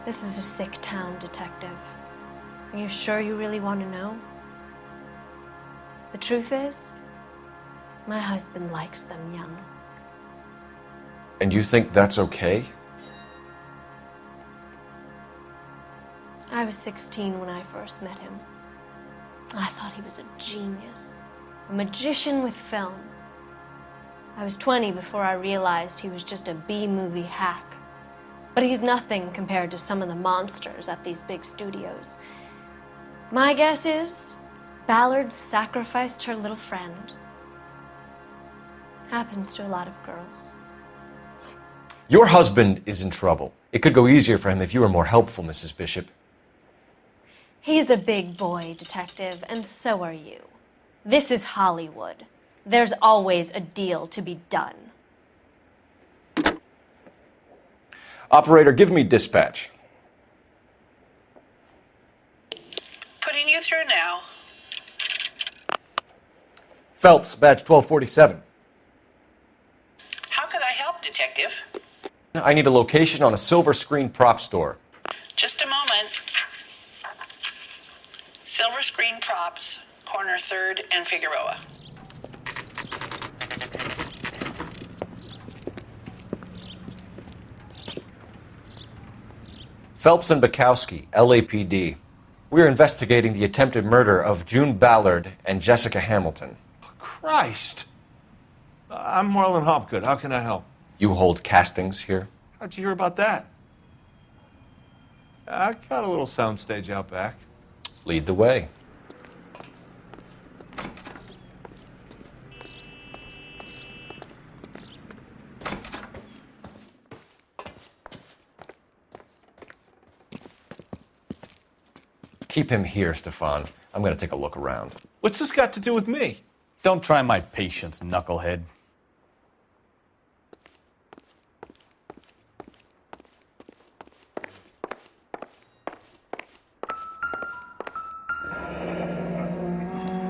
This is a sick town, Detective. Are you sure you really want to know? The truth is, my husband likes them young. And you think that's okay? I was 16 when I first met him. I thought he was a genius, a magician with film. I was 20 before I realized he was just a B-movie hack. But he's nothing compared to some of the monsters at these big studios. My guess is Ballard sacrificed her little friend. Happens to a lot of girls. Your husband is in trouble. It could go easier for him if you were more helpful, Mrs. Bishop. He's a big boy, Detective, and so are you. This is Hollywood. There's always a deal to be done. Operator, give me dispatch. Putting you through now. Phelps, badge 1247. How could I help, Detective? I need a location on a silver screen prop store. Just a moment. Silver Screen Props, corner 3rd and Figueroa. Phelps and Bukowski, LAPD. We're investigating the attempted murder of June Ballard and Jessica Hamilton. Christ. I'm Marlon Hopgood. How can I help? You hold castings here? How'd you hear about that? I got a little soundstage out back. Lead the way. Keep him here, Stefan. I'm going to take a look around. What's this got to do with me? Don't try my patience, knucklehead.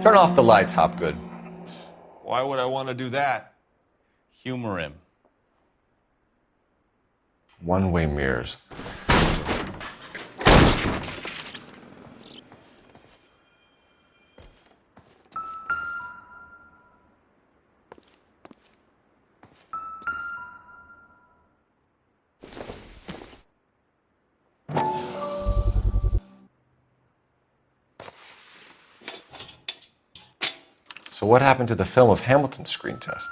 Turn off the lights, Hopgood. Why would I want to do that? Humor him. One-way mirrors. So what happened to the film of Hamilton's screen test?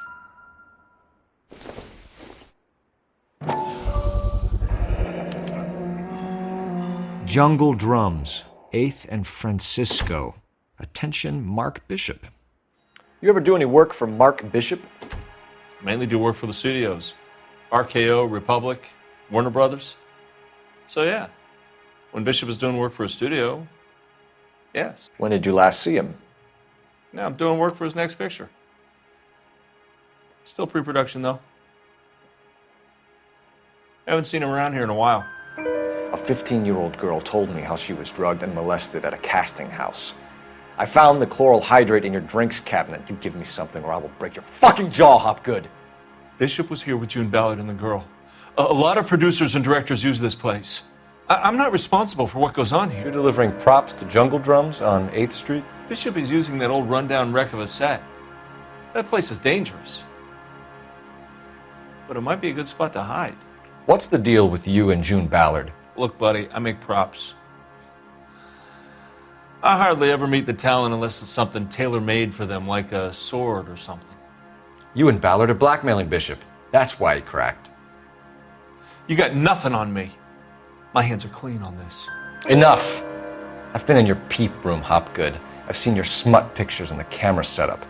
Jungle Drums, 8th and Francisco. Attention, Mark Bishop. You ever do any work for Mark Bishop? Mainly do work for the studios. RKO, Republic, Warner Brothers. So yeah, when Bishop was doing work for a studio, yes. When did you last see him? Now I'm doing work for his next picture. Still pre-production though. Haven't seen him around here in a while. A 15-year-old girl told me how she was drugged and molested at a casting house. I found the chloral hydrate in your drinks cabinet. You give me something or I will break your fucking jaw, Hopgood. Bishop was here with June Ballard and the girl. A lot of producers and directors use this place. I'm not responsible for what goes on here. You're delivering props to Jungle Drums on 8th Street? Bishop is using that old rundown wreck of a set. That place is dangerous. But it might be a good spot to hide. What's the deal with you and June Ballard? Look, buddy, I make props. I hardly ever meet the talent unless it's something tailor-made for them, like a sword or something. You and Ballard are blackmailing Bishop. That's why he cracked. You got nothing on me. My hands are clean on this. Enough! I've been in your peep room, Hopgood. I've seen your smut pictures and the camera setup.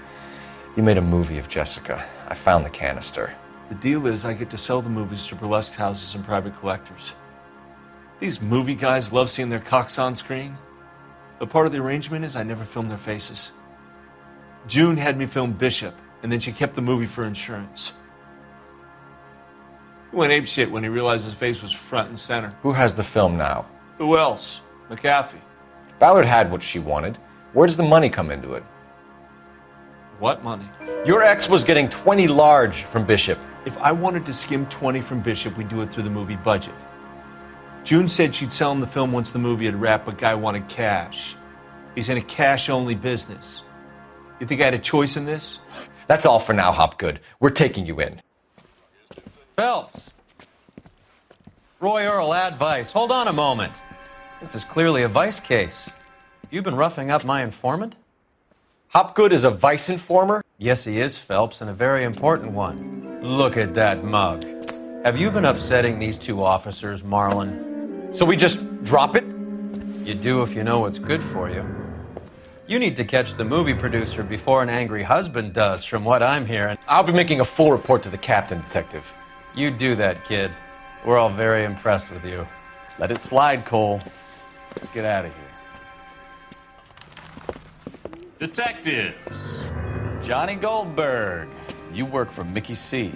You made a movie of Jessica. I found the canister. The deal is I get to sell the movies to burlesque houses and private collectors. These movie guys love seeing their cocks on screen. But part of the arrangement is I never film their faces. June had me film Bishop, and then she kept the movie for insurance. He went apeshit when he realized his face was front and center. Who has the film now? Who else? McAfee. Ballard had what she wanted. Where does the money come into it? What money? Your ex was getting 20 large from Bishop. If I wanted to skim 20 from Bishop, we'd do it through the movie budget. June said she'd sell him the film once the movie had wrapped, but Guy wanted cash. He's in a cash-only business. You think I had a choice in this? That's all for now, Hopgood. We're taking you in. Phelps. Roy Earl, advice. Hold on a moment. This is clearly a vice case. You've been roughing up my informant? Hopgood is a vice informer? Yes, he is, Phelps, and a very important one. Look at that mug. Have you been upsetting these two officers, Marlin? So we just drop it? You do if you know what's good for you. You need to catch the movie producer before an angry husband does, from what I'm hearing. I'll be making a full report to the captain, Detective. You do that, kid. We're all very impressed with you. Let it slide, Cole. Let's get out of here. Detectives. Johnny Goldberg. You work for Mickey C.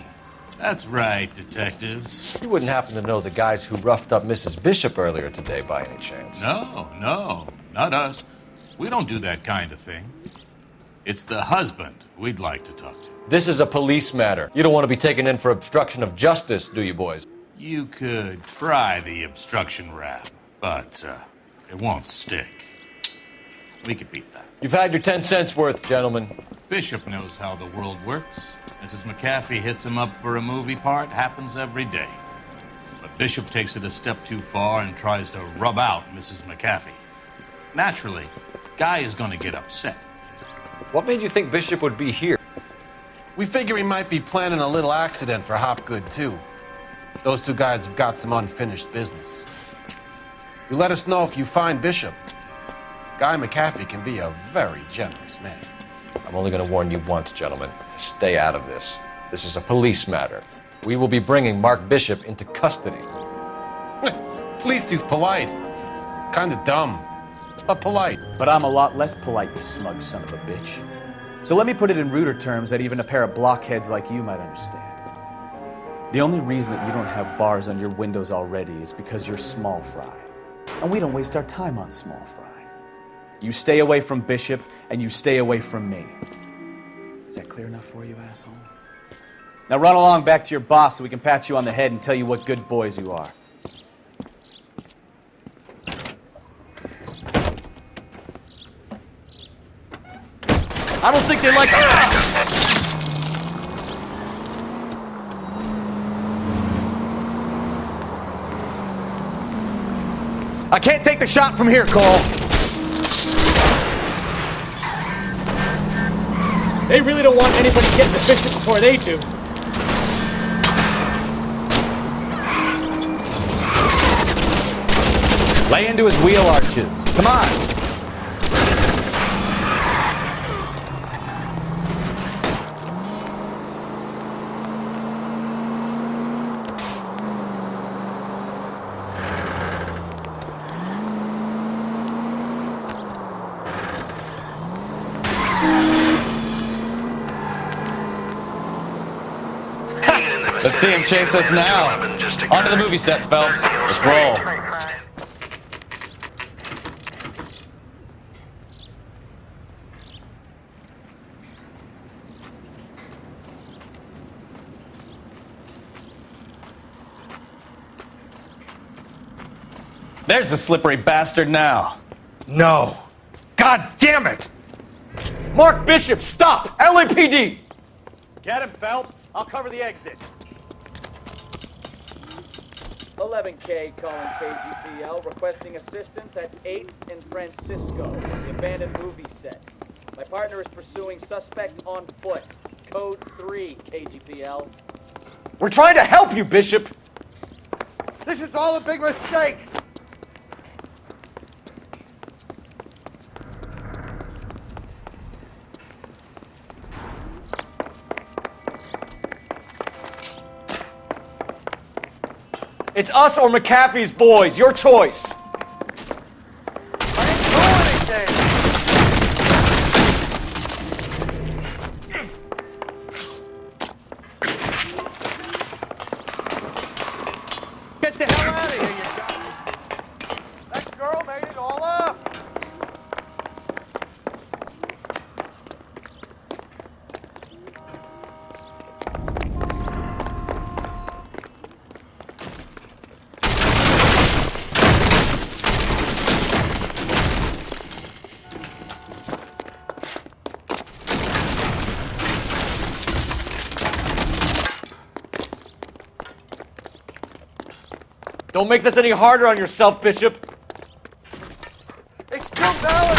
That's right, detectives. You wouldn't happen to know the guys who roughed up Mrs. Bishop earlier today by any chance? No, not us. We don't do that kind of thing. It's the husband we'd like to talk to. This is a police matter. You don't want to be taken in for obstruction of justice, do you, boys? You could try the obstruction rap, but it won't stick. We could beat that. You've had your 10 cents worth, gentlemen. Bishop knows how the world works. Mrs. McAfee hits him up for a movie part. Happens every day. But Bishop takes it a step too far and tries to rub out Mrs. McAfee. Naturally, Guy is going to get upset. What made you think Bishop would be here? We figure he might be planning a little accident for Hopgood, too. Those two guys have got some unfinished business. You let us know if you find Bishop. Guy McAfee can be a very generous man. I'm only going to warn you once, gentlemen. Stay out of this. This is a police matter. We will be bringing Mark Bishop into custody. At least he's polite. Kind of dumb, but polite. But I'm a lot less polite, you smug son of a bitch. So let me put it in ruder terms that even a pair of blockheads like you might understand. The only reason that you don't have bars on your windows already is because you're small fry. And we don't waste our time on small fry. You stay away from Bishop, and you stay away from me. Is that clear enough for you, asshole? Now run along back to your boss so we can pat you on the head and tell you what good boys you are. I don't think they like... I can't take the shot from here, Cole. They really don't want anybody getting the Bishop before they do. Lay into his wheel arches. Come on. Let's see him chase us now. Onto the movie set, Phelps. Let's roll. There's the slippery bastard now. No. God damn it! Mark Bishop, stop! LAPD! Get him, Phelps. I'll cover the exit. 11K calling KGPL, requesting assistance at 8th and Francisco, the abandoned movie set. My partner is pursuing suspect on foot. Code 3, KGPL. We're trying to help you, Bishop! This is all a big mistake. It's us or McAfee's boys. Your choice. Get the hell out of here, you guys. That girl made it all up. Don't make this any harder on yourself, Bishop. It's June Ballard!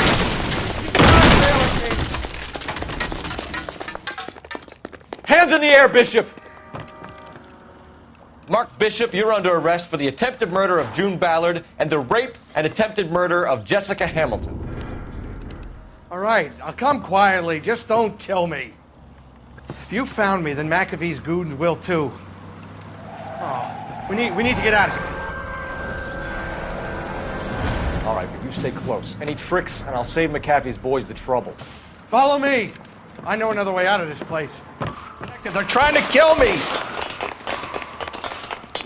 Hands in the air, Bishop! Mark Bishop, you're under arrest for the attempted murder of June Ballard and the rape and attempted murder of Jessica Hamilton. All right, I'll come quietly. Just don't kill me. If you found me, then McAfee's goons will too. Oh, we need to get out of here. All right, but you stay close. Any tricks, and I'll save McAfee's boys the trouble. Follow me. I know another way out of this place. They're trying to kill me.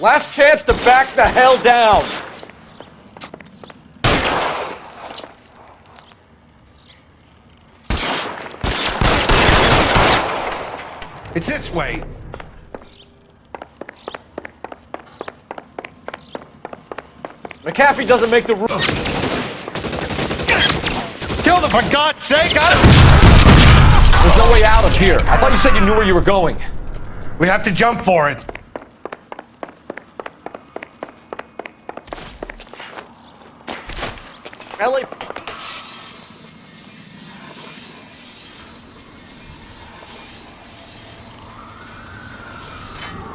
Last chance to back the hell down. It's this way. McAfee doesn't make the rules. Kill them, for God's sake! There's no way out of here. I thought you said you knew where you were going. We have to jump for it. Ellie.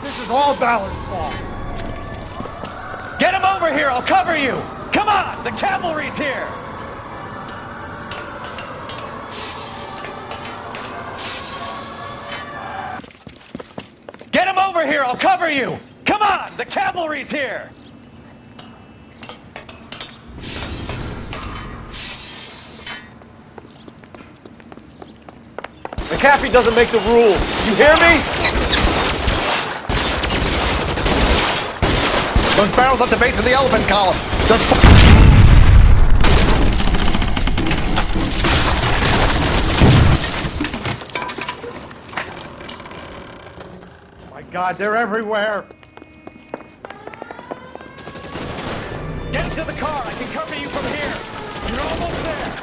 This is all Ballard's fault. Get him over here, I'll cover you! Come on, the cavalry's here! Get him over here, I'll cover you! Come on, the cavalry's here! McAfee doesn't make the rules. You hear me? Those barrels at the base of the elephant column. My God, they're everywhere. Get into the car, I can cover you from here! You're almost there!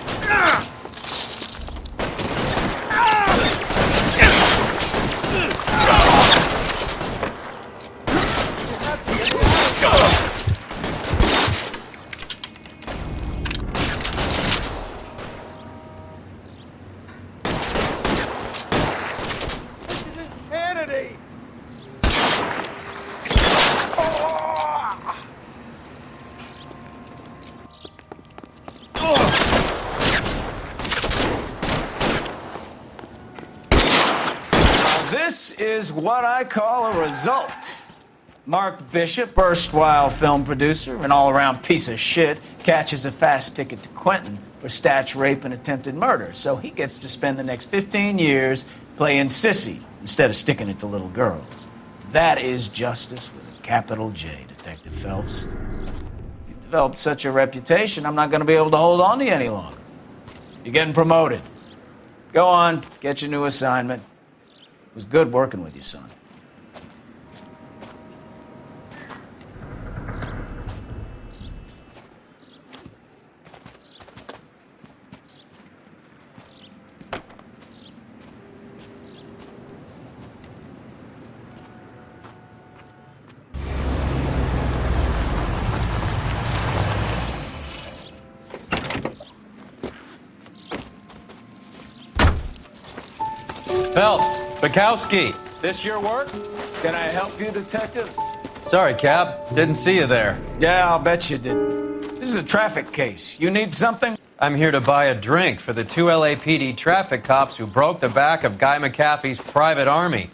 Insanity! This is what I call a result. Mark Bishop, erstwhile film producer and all-around piece of shit, catches a fast ticket to Quentin for statch rape and attempted murder, so he gets to spend the next 15 years playing sissy instead of sticking it to little girls. That is justice with a capital J, Detective Phelps. You've developed such a reputation, I'm not going to be able to hold on to you any longer. You're getting promoted. Go on, get your new assignment. It was good working with you, son. Phelps, Bukowski, this your work? Can I help you, Detective? Sorry, Cap. Didn't see you there. Yeah, I'll bet you didn't. This is a traffic case. You need something? I'm here to buy a drink for the 2 LAPD traffic cops who broke the back of Guy McAfee's private army.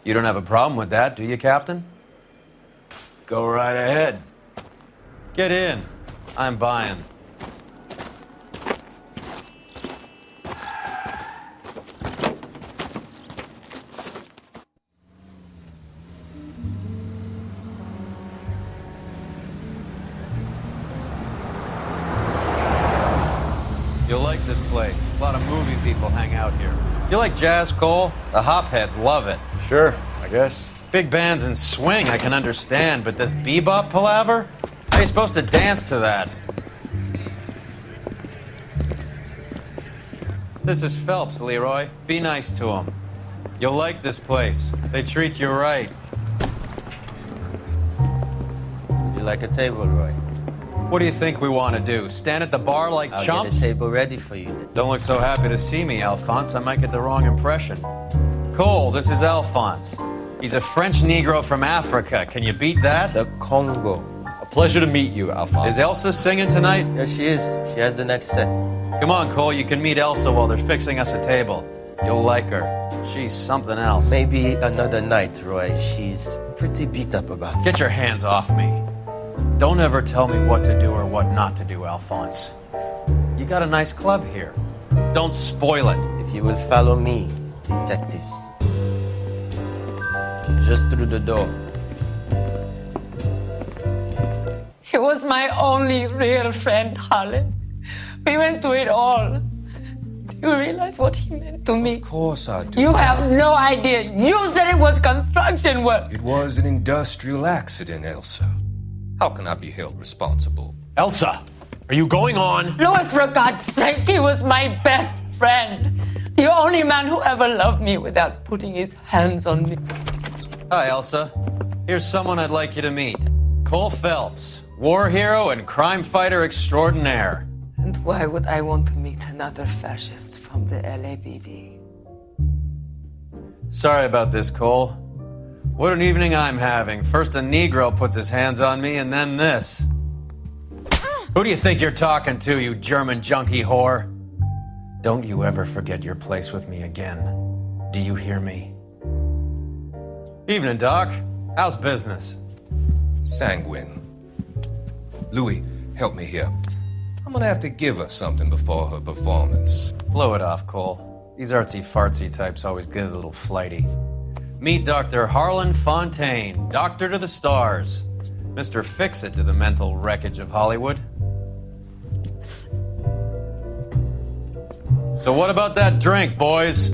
You don't have a problem with that, do you, Captain? Go right ahead. Get in. I'm buying. You'll like this place. A lot of movie people hang out here. You like jazz, Cole? The hopheads love it. Sure, I guess. Big bands and swing I can understand, but this bebop palaver? How are you supposed to dance to that? This is Phelps, Leroy. Be nice to him. You'll like this place. They treat you right. You like a table, Roy? What do you think we want to do? Stand at the bar like I'll chumps? get a table ready for you. Don't look so happy to see me, Alphonse. I might get the wrong impression. Cole, this is Alphonse. He's a French Negro from Africa. Can you beat that? The Congo. A pleasure to meet you, Alphonse. Is Elsa singing tonight? Yes, she is. She has the next set. Come on, Cole. You can meet Elsa while they're fixing us a table. You'll like her. She's something else. Maybe another night, Roy. She's pretty beat up about it. Get your hands off me. Don't ever tell me what to do or what not to do, Alphonse. You got a nice club here. Don't spoil it. If you will follow me, detectives. Just through the door. He was my only real friend, Harlan. We went through it all. Do you realize what he meant to me? Of course I do. You have no idea. You said it was construction work. It was an industrial accident, Elsa. How can I be held responsible? Elsa, are you going on? Louis, for God's sake, he was my best friend. The only man who ever loved me without putting his hands on me. Hi, Elsa. Here's someone I'd like you to meet. Cole Phelps, war hero and crime fighter extraordinaire. And why would I want to meet another fascist from the LAPD? Sorry about this, Cole. What an evening I'm having. First a Negro puts his hands on me, and then this. Who do you think you're talking to, you German junkie whore? Don't you ever forget your place with me again. Do you hear me? Evening, Doc. How's business? Sanguine. Louis, help me here. I'm gonna have to give her something before her performance. Blow it off, Cole. These artsy-fartsy types always get a little flighty. Meet Dr. Harlan Fontaine, doctor to the stars. Mr. Fix-It to the mental wreckage of Hollywood. So what about that drink, boys?